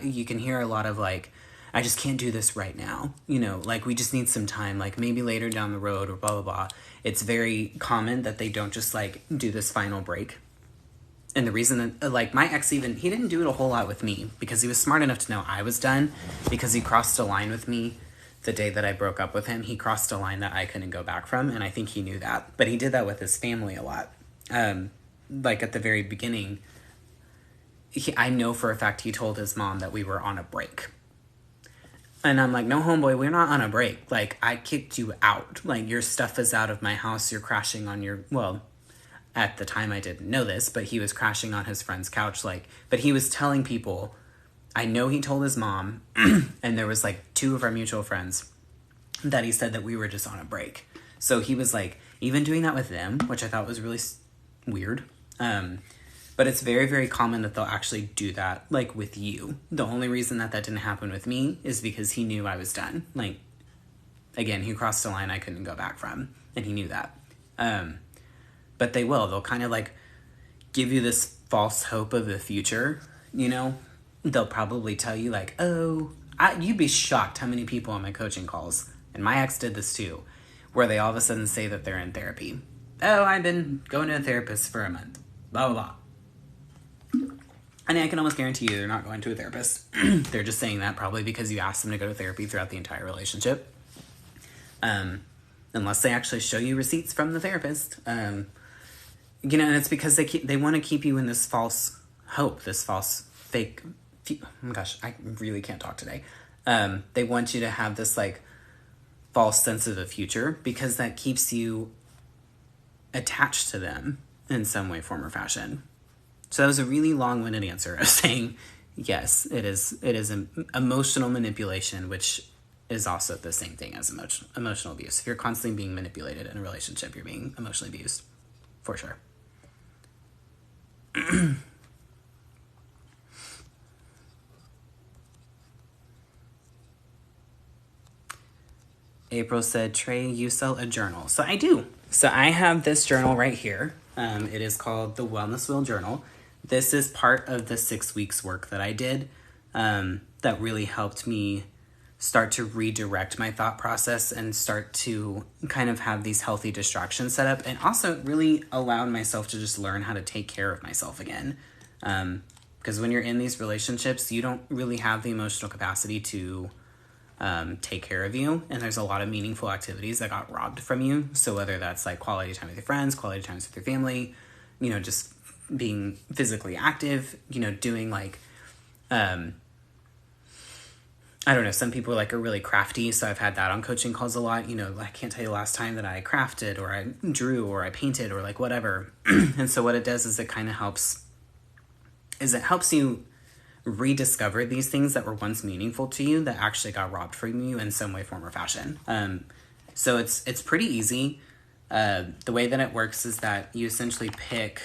You can hear a lot of like, I just can't do this right now. You know, like we just need some time, like maybe later down the road or blah, blah, blah. It's very common that they don't just like do this final break. And the reason that, like my ex even, he didn't do it a whole lot with me because he was smart enough to know I was done, because he crossed a line with me the day that I broke up with him. He crossed a line that I couldn't go back from, and I think he knew that. But he did that with his family a lot. Like at the very beginning, I know for a fact he told his mom that we were on a break. And I'm like, no, homeboy, we're not on a break. Like, I kicked you out. Like, your stuff is out of my house. You're crashing on your, well, at the time I didn't know this, but he was crashing on his friend's couch. Like, but he was telling people, I know he told his mom, and there was like 2 of our mutual friends that he said that we were just on a break. So he was like, even doing that with them, which I thought was really weird. But it's very, very common that they'll actually do that, like, with you. The only reason that didn't happen with me is because he knew I was done. Like, again, he crossed a line I couldn't go back from, and he knew that. But they'll kind of, like, give you this false hope of the future, you know? They'll probably tell you, like, oh, you'd be shocked how many people on my coaching calls, and my ex did this too, where they all of a sudden say that they're in therapy. Oh, I've been going to a therapist for a month. Blah, blah, blah. And I can almost guarantee you they're not going to a therapist. They're just saying that probably because you asked them to go to therapy throughout the entire relationship. Unless they actually show you receipts from the therapist. And it's because they want to keep you in this false hope, this false fake... Oh my gosh, I really can't talk today. They want you to have this, like, false sense of the future because that keeps you attached to them in some way, form, or fashion. So that was a really long-winded answer of saying, yes, it is emotional manipulation, which is also the same thing as emotional abuse. If you're constantly being manipulated in a relationship, you're being emotionally abused, for sure. April said, Trey, you sell a journal. So I do. So I have this journal right here. It is called the Wellness Wheel Journal. This is part of the 6 weeks work that I did that really helped me start to redirect my thought process and start to kind of have these healthy distractions set up. And also really allowed myself to just learn how to take care of myself again. Because when you're in these relationships, you don't really have the emotional capacity to take care of you. And there's a lot of meaningful activities that got robbed from you. So whether that's like quality time with your friends, quality times with your family, just being physically active, doing like, I don't know, some people like are really crafty. So I've had that on coaching calls a lot. I can't tell you the last time that I crafted or I drew or I painted or like whatever. And so what it does is it kind of helps you rediscover these things that were once meaningful to you that actually got robbed from you in some way, form, or fashion. So it's pretty easy. The way that it works is that you essentially pick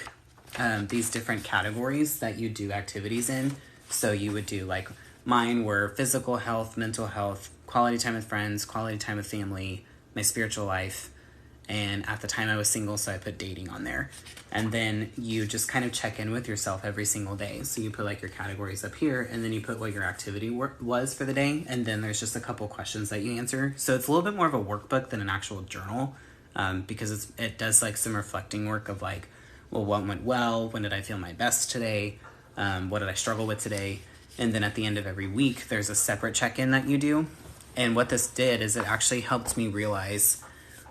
these different categories that you do activities in. So you would do, like, mine were physical health, mental health, quality time with friends, quality time with family, my spiritual life, and at the time I was single, so I put dating on there. And then you just kind of check in with yourself every single day. So you put, like, your categories up here, and then you put what your activity was for the day, and then there's just a couple questions that you answer. So it's a little bit more of a workbook than an actual journal, because it does, like, some reflecting work of, like, well, what went well? When did I feel my best today? What did I struggle with today? And then at the end of every week, there's a separate check-in that you do. And what this did is it actually helped me realize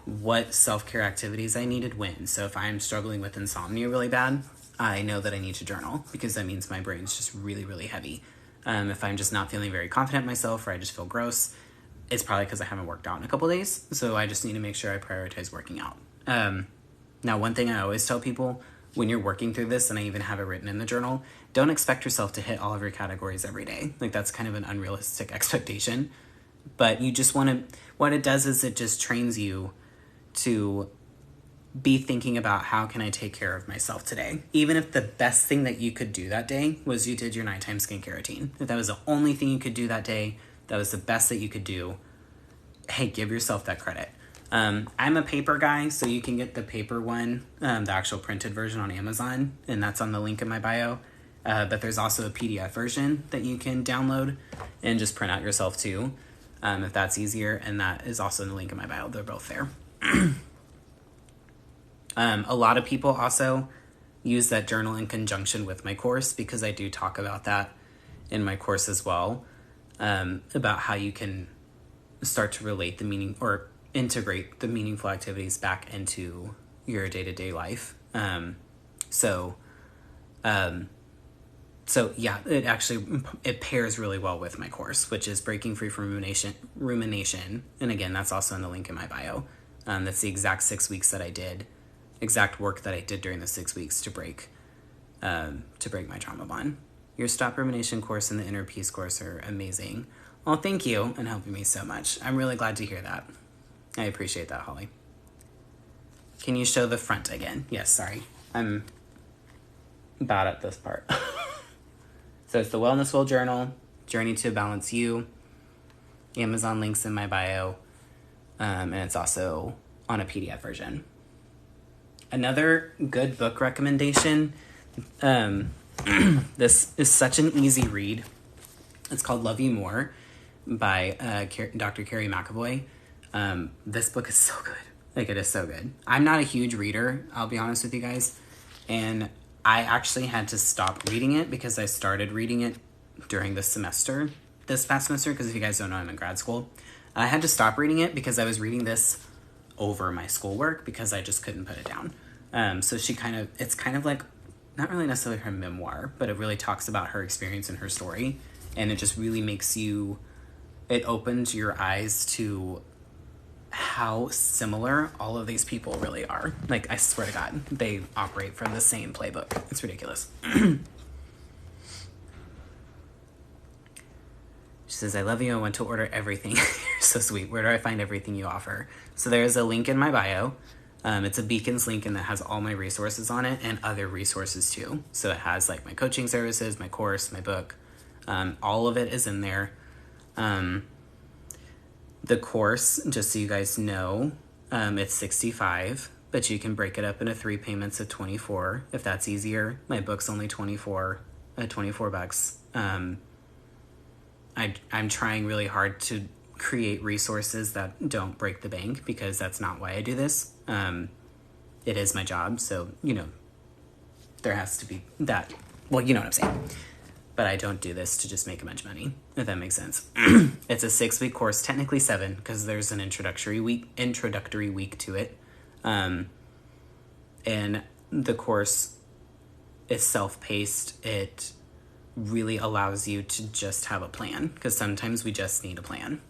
what self-care activities I needed when. So if I'm struggling with insomnia really bad, I know that I need to journal, because that means my brain's just really, really heavy. If I'm just not feeling very confident in myself, or I just feel gross, it's probably because I haven't worked out in a couple days. So I just need to make sure I prioritize working out. Now, one thing I always tell people when you're working through this, and I even have it written in the journal, don't expect yourself to hit all of your categories every day. Like, that's kind of an unrealistic expectation. But you just want to, what it does is it just trains you to be thinking about, how can I take care of myself today? Even if the best thing that you could do that day was you did your nighttime skincare routine. If that was the only thing you could do that day, that was the best that you could do, hey, give yourself that credit. I'm a paper guy, so you can get the paper one, the actual printed version on Amazon, and that's on the link in my bio. But there's also a PDF version that you can download and just print out yourself too, if that's easier, and that is also in the link in my bio. They're both there. A lot of people also use that journal in conjunction with my course, because I do talk about that in my course as well, about how you can start to relate the meaning, or integrate the meaningful activities back into your day-to-day life. So yeah, it pairs really well with my course, which is Breaking Free from Rumination. And again, that's also in the link in my bio. That's the exact 6 weeks that I did, exact work that I did during the 6 weeks to break my trauma bond. Your Stop Rumination course and the Inner Peace course are amazing. Well, thank you, and helping me so much. I'm really glad to hear that. I appreciate that, Holly. Can you show the front again? Yes, sorry. I'm bad at this part. So it's the Wellness Well Journal, Journey to Balance You, Amazon links in my bio, and it's also on a PDF version. Another good book recommendation, this is such an easy read. It's called Love You More by Dr. Carrie McAvoy. This book is so good. Like, it is so good. I'm not a huge reader, I'll be honest with you guys. And I actually had to stop reading it because I started reading it during this past semester, because if you guys don't know, I'm in grad school. I had to stop reading it because I was reading this over my schoolwork because I just couldn't put it down. So it's kind of like, not really necessarily her memoir, but it really talks about her experience and her story. And it just really it opens your eyes to how similar all of these people really are. Like, I swear to God, they operate from the same playbook. It's ridiculous. She says, I love you. I want to order everything. You're so sweet. Where do I find everything you offer? So there's a link in my bio. It's a Beacons link, and that has all my resources on it and other resources too. So it has, like, my coaching services, my course, my book. All of it is in there. The course, just so you guys know, it's $65, but you can break it up into 3 payments of $24 if that's easier. My book's only $24. I'm trying really hard to create resources that don't break the bank, because that's not why I do this. It is my job, so, there has to be that. Well, you know what I'm saying. But I don't do this to just make a bunch of money, if that makes sense. It's a 6-week course, technically 7, because there's an introductory week to it. And the course is self-paced. It really allows you to just have a plan, because sometimes we just need a plan.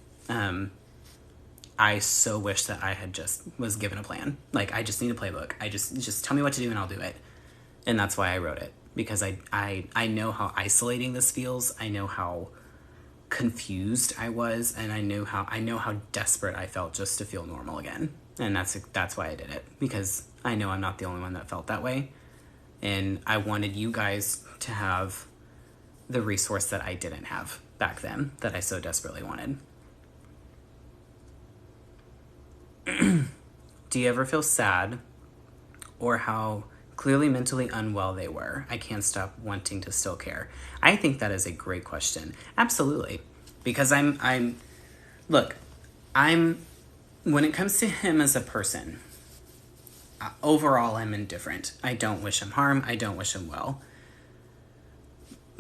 I so wish that I had just was given a plan. Like, I just need a playbook. I just tell me what to do and I'll do it. And that's why I wrote it. because I know how isolating this feels. I know how confused I was, and I know how desperate I felt just to feel normal again. And that's why I did it, because I know I'm not the only one that felt that way. And I wanted you guys to have the resource that I didn't have back then, that I so desperately wanted. Do you ever feel sad, or how clearly mentally unwell they were? I can't stop wanting to still care. I think that is a great question. Absolutely. Because when it comes to him as a person, overall I'm indifferent. I don't wish him harm. I don't wish him well.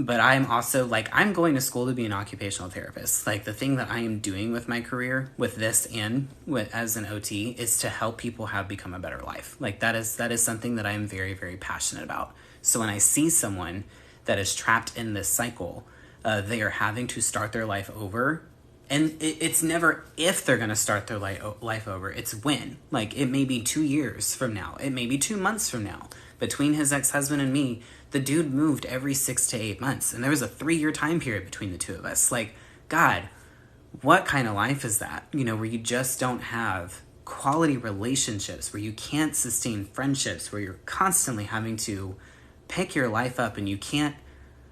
But I'm also like, I'm going to school to be an occupational therapist. Like, the thing that I am doing with my career, with this and as an OT, is to help people become a better life. Like, that is something that I am very, very passionate about. So when I see someone that is trapped in this cycle, they are having to start their life over. And it's never if they're going to start their life over. It's when. Like, it may be 2 years from now. It may be 2 months from now. Between his ex-husband and me, the dude moved every 6 to 8 months. And there was a 3-year time period between the two of us. Like, God, what kind of life is that? Where you just don't have quality relationships, where you can't sustain friendships, where you're constantly having to pick your life up and you can't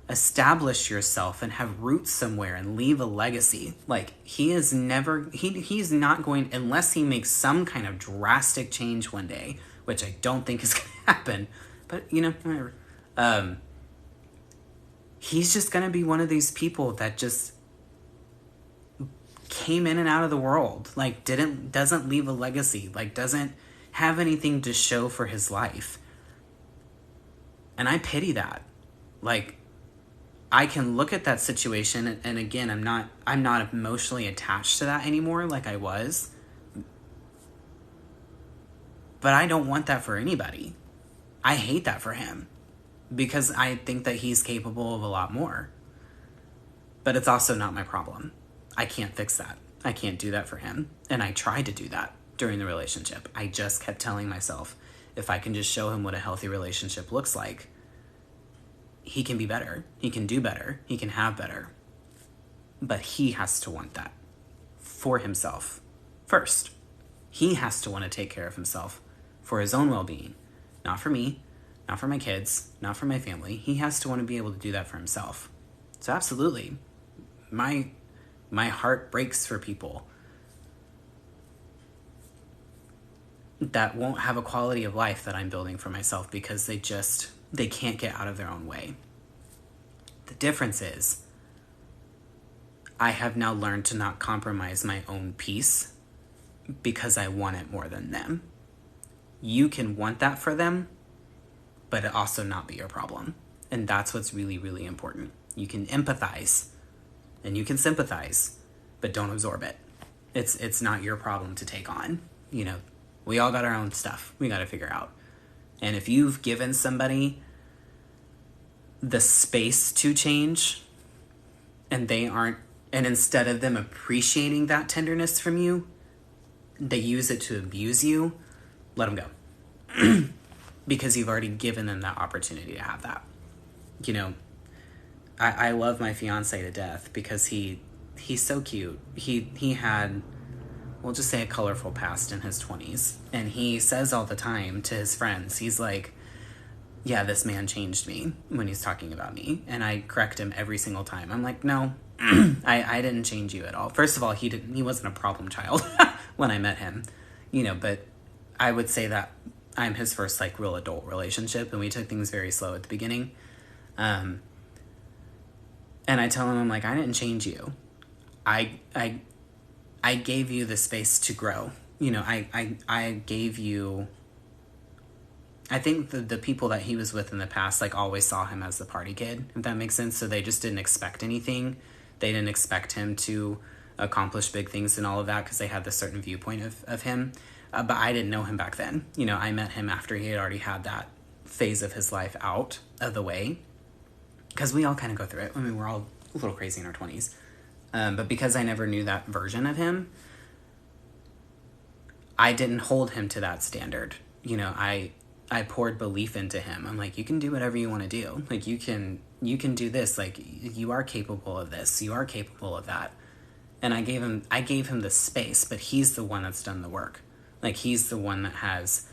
establish yourself and have roots somewhere and leave a legacy. Like, he's not going, unless he makes some kind of drastic change one day, which I don't think is going to happen, but whatever. He's just going to be one of these people that just came in and out of the world, like doesn't leave a legacy, like doesn't have anything to show for his life. And I pity that. Like, I can look at that situation, and again, I'm not emotionally attached to that anymore like I was. But I don't want that for anybody. I hate that for him, because I think that he's capable of a lot more. But it's also not my problem. I can't fix that. I can't do that for him. And I tried to do that during the relationship. I just kept telling myself, if I can just show him what a healthy relationship looks like, he can be better. He can do better. He can have better. But he has to want that for himself first. He has to want to take care of himself for his own well-being. Not for me, not for my kids, not for my family. He has to want to be able to do that for himself. So absolutely, my heart breaks for people that won't have a quality of life that I'm building for myself, because they can't get out of their own way. The difference is, I have now learned to not compromise my own peace because I want it more than them. You can want that for them, but it also not be your problem. And that's what's really, really important. You can empathize and you can sympathize, but don't absorb it. It's not your problem to take on. We all got our own stuff we got to figure out. And if you've given somebody the space to change, and instead of them appreciating that tenderness from you, they use it to abuse you, let them go. Because you've already given them that opportunity to have that. I love my fiance to death, because he's so cute. He had, we'll just say, a colorful past in his 20s. And he says all the time to his friends, he's like, yeah, this man changed me, when he's talking about me. And I correct him every single time. I'm like, no, I didn't change you at all. First of all, he wasn't a problem child when I met him, but I would say that I'm his first real adult relationship, and we took things very slow at the beginning. And I tell him, I'm like, I didn't change you. I gave you the space to grow. I gave you, I think the people that he was with in the past, always saw him as the party kid, if that makes sense. So they just didn't expect anything. They didn't expect him to accomplish big things and all of that, because they had this certain viewpoint of him. But I didn't know him back then. I met him after he had already had that phase of his life out of the way. Because we all kind of go through it. I mean, we're all a little crazy in our 20s. But because I never knew that version of him, I didn't hold him to that standard. I poured belief into him. I'm like, you can do whatever you want to do. Like, you can do this. Like, you are capable of this. You are capable of that. And I gave him the space, but he's the one that's done the work. Like, he's the one that has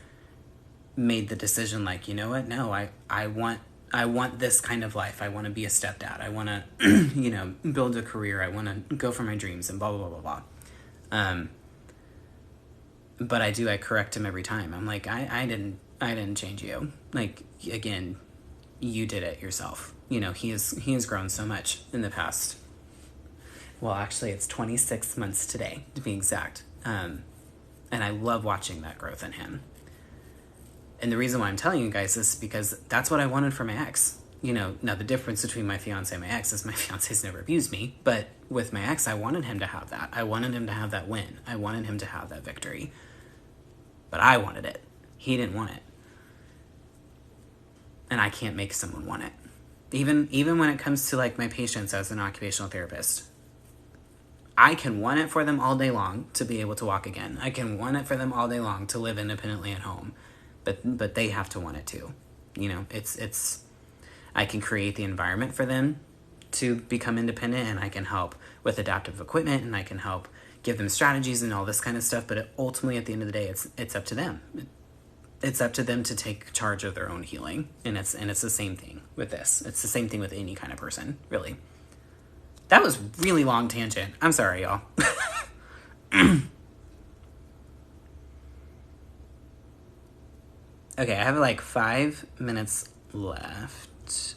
made the decision, like, you know what? No, I want this kind of life. I want to be a stepdad. I want to, build a career. I want to go for my dreams and blah, blah, blah, blah, blah. But I correct him every time. I'm like, I didn't change you. Like, again, you did it yourself. He has grown so much in the past. Well, actually, it's 26 months today, to be exact. And I love watching that growth in him. And the reason why I'm telling you guys this is because that's what I wanted for my ex. Now the difference between my fiance and my ex is my fiance's never abused me. But with my ex, I wanted him to have that. I wanted him to have that win. I wanted him to have that victory. But I wanted it. He didn't want it. And I can't make someone want it. Even when it comes to like my patients as an occupational therapist. I can want it for them all day long to be able to walk again. I can want it for them all day long to live independently at home. But they have to want it too. It's I can create the environment for them to become independent, and I can help with adaptive equipment, and I can help give them strategies and all this kind of stuff. But ultimately, at the end of the day, it's up to them. It's up to them to take charge of their own healing, and it's the same thing with this. It's the same thing with any kind of person, really. That was really long tangent. I'm sorry, y'all. Okay, I have like 5 minutes left.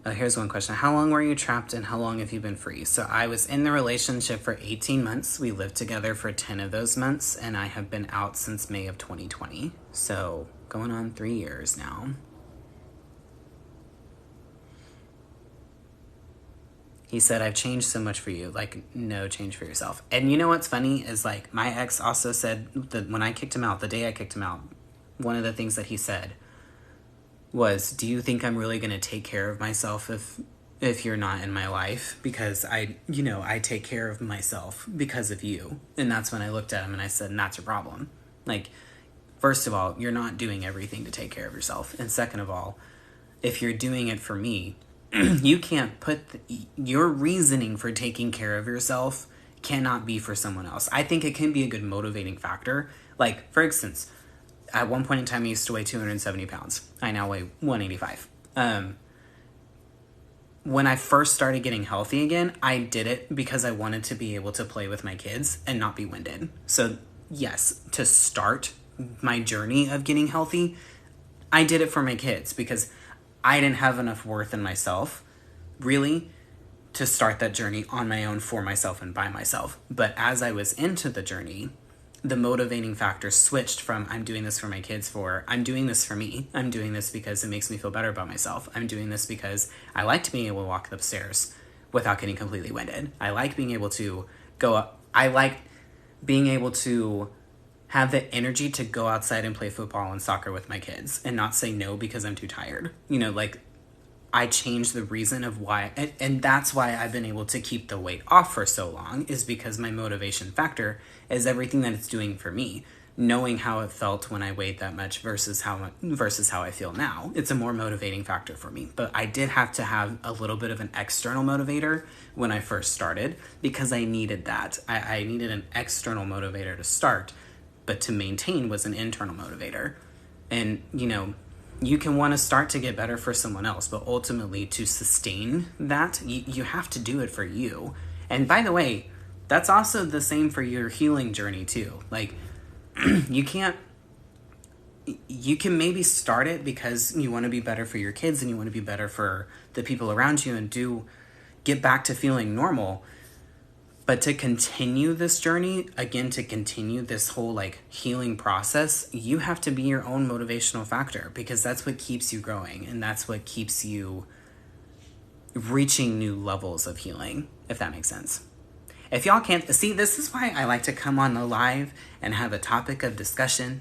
Oh, here's one question. How long were you trapped and how long have you been free? So I was in the relationship for 18 months. We lived together for 10 of those months, and I have been out since May of 2020. So going on 3 years now. He said, I've changed so much for you. Like, no change for yourself. And you know what's funny is, like, my ex also said that when I kicked him out, the day I kicked him out, one of the things that he said was, do you think I'm really going to take care of myself if you're not in my life? Because I take care of myself because of you. And that's when I looked at him and I said, and that's your problem. Like, first of all, you're not doing everything to take care of yourself. And second of all, if you're doing it for me, you can't put your reasoning for taking care of yourself cannot be for someone else. I think it can be a good motivating factor. Like, for instance, at one point in time, I used to weigh 270 pounds. I now weigh 185. When I first started getting healthy again, I did it because I wanted to be able to play with my kids and not be winded. So yes, to start my journey of getting healthy, I did it for my kids because I didn't have enough worth in myself, really, to start that journey on my own for myself and by myself. But as I was into the journey, the motivating factor switched from I'm doing this for my kids for I'm doing this for me. I'm doing this because it makes me feel better about myself. I'm doing this because I like being able to walk upstairs without getting completely winded. I like being able to go up. I like being able to have the energy to go outside and play football and soccer with my kids and not say no because I'm too tired. Like, I changed the reason of why, and that's why I've been able to keep the weight off for so long, is because my motivation factor is everything that it's doing for me. Knowing how it felt when I weighed that much versus how I feel now. It's a more motivating factor for me. But I did have to have a little bit of an external motivator when I first started because I needed that. I needed an external motivator to start, but to maintain was an internal motivator. And, you can want to start to get better for someone else, but ultimately to sustain that, you have to do it for you. And by the way, that's also the same for your healing journey too. Like, you can maybe start it because you want to be better for your kids and you want to be better for the people around you and get back to feeling normal. But to continue this journey, again, to continue this whole like healing process, you have to be your own motivational factor because that's what keeps you growing and that's what keeps you reaching new levels of healing, if that makes sense. If y'all can't see, this is why I like to come on the live and have a topic of discussion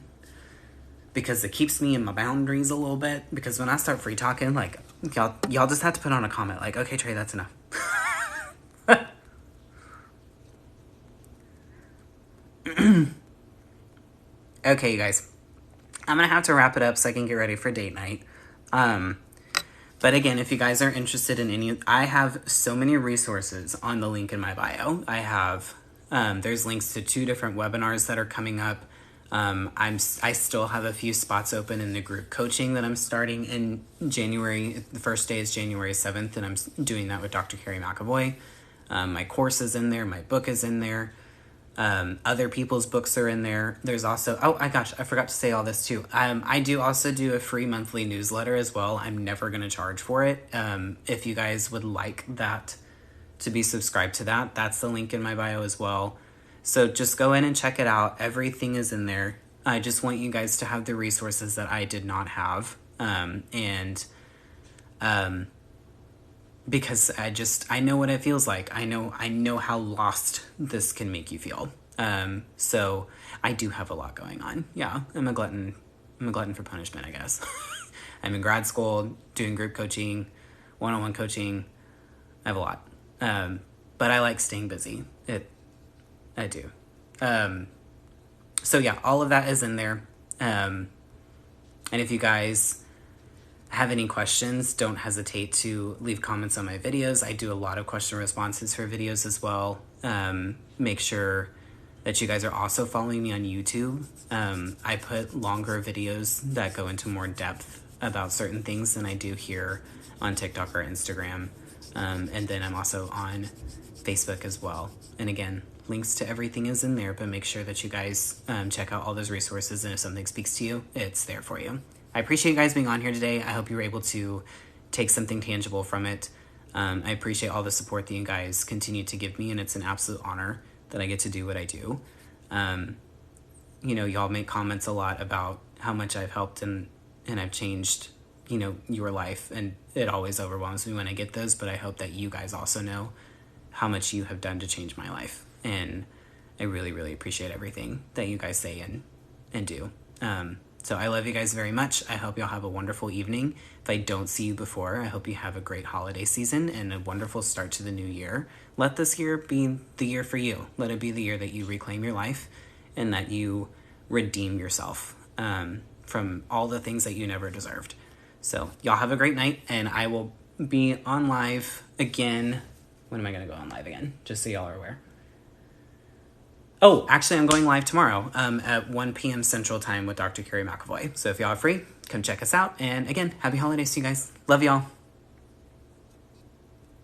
because it keeps me in my boundaries a little bit. Because when I start free talking, like y'all just have to put on a comment like, okay, Trey, that's enough. Okay, you guys. I'm going to have to wrap it up so I can get ready for date night. But again, if you guys are interested in any, I have so many resources on the link in my bio. I have, there's links to 2 different webinars that are coming up. I still have a few spots open in the group coaching that I'm starting in January. The first day is January 7th, and I'm doing that with Dr. Carrie McAvoy. My course is in there. My book is in there. Other people's books are in there. There's also, oh my gosh, I forgot to say all this too. I do also do a free monthly newsletter as well. I'm never going to charge for it. If you guys would like that to be subscribed to that, that's the link in my bio as well. So just go in and check it out. Everything is in there. I just want you guys to have the resources that I did not have. Because I know what it feels like. I know how lost this can make you feel. So I do have a lot going on. Yeah, I'm a glutton for punishment, I guess. I'm in grad school, doing group coaching, one-on-one coaching. I have a lot. But I like staying busy. I do. So yeah, all of that is in there. And if you guys have any questions, don't hesitate to leave comments on my videos. I do a lot of question responses for videos as well. Make sure that you guys are also following me on YouTube. I put longer videos that go into more depth about certain things than I do here on TikTok or Instagram. And then I'm also on Facebook as well. And again, links to everything is in there, but make sure that you guys check out all those resources, and if something speaks to you, it's there for you. I appreciate you guys being on here today. I hope you were able to take something tangible from it. I appreciate all the support that you guys continue to give me, and it's an absolute honor that I get to do what I do. Y'all make comments a lot about how much I've helped and I've changed, your life, and it always overwhelms me when I get those, but I hope that you guys also know how much you have done to change my life. And I really, really appreciate everything that you guys say and do. So I love you guys very much. I hope y'all have a wonderful evening. If I don't see you before, I hope you have a great holiday season and a wonderful start to the new year. Let this year be the year for you. Let it be the year that you reclaim your life and that you redeem yourself from all the things that you never deserved. So y'all have a great night, and I will be on live again. When am I going to go on live again? Just so y'all are aware. Oh, actually, I'm going live tomorrow at 1 p.m. Central Time with Dr. Carrie McAvoy. So if y'all are free, come check us out. And again, happy holidays to you guys. Love y'all.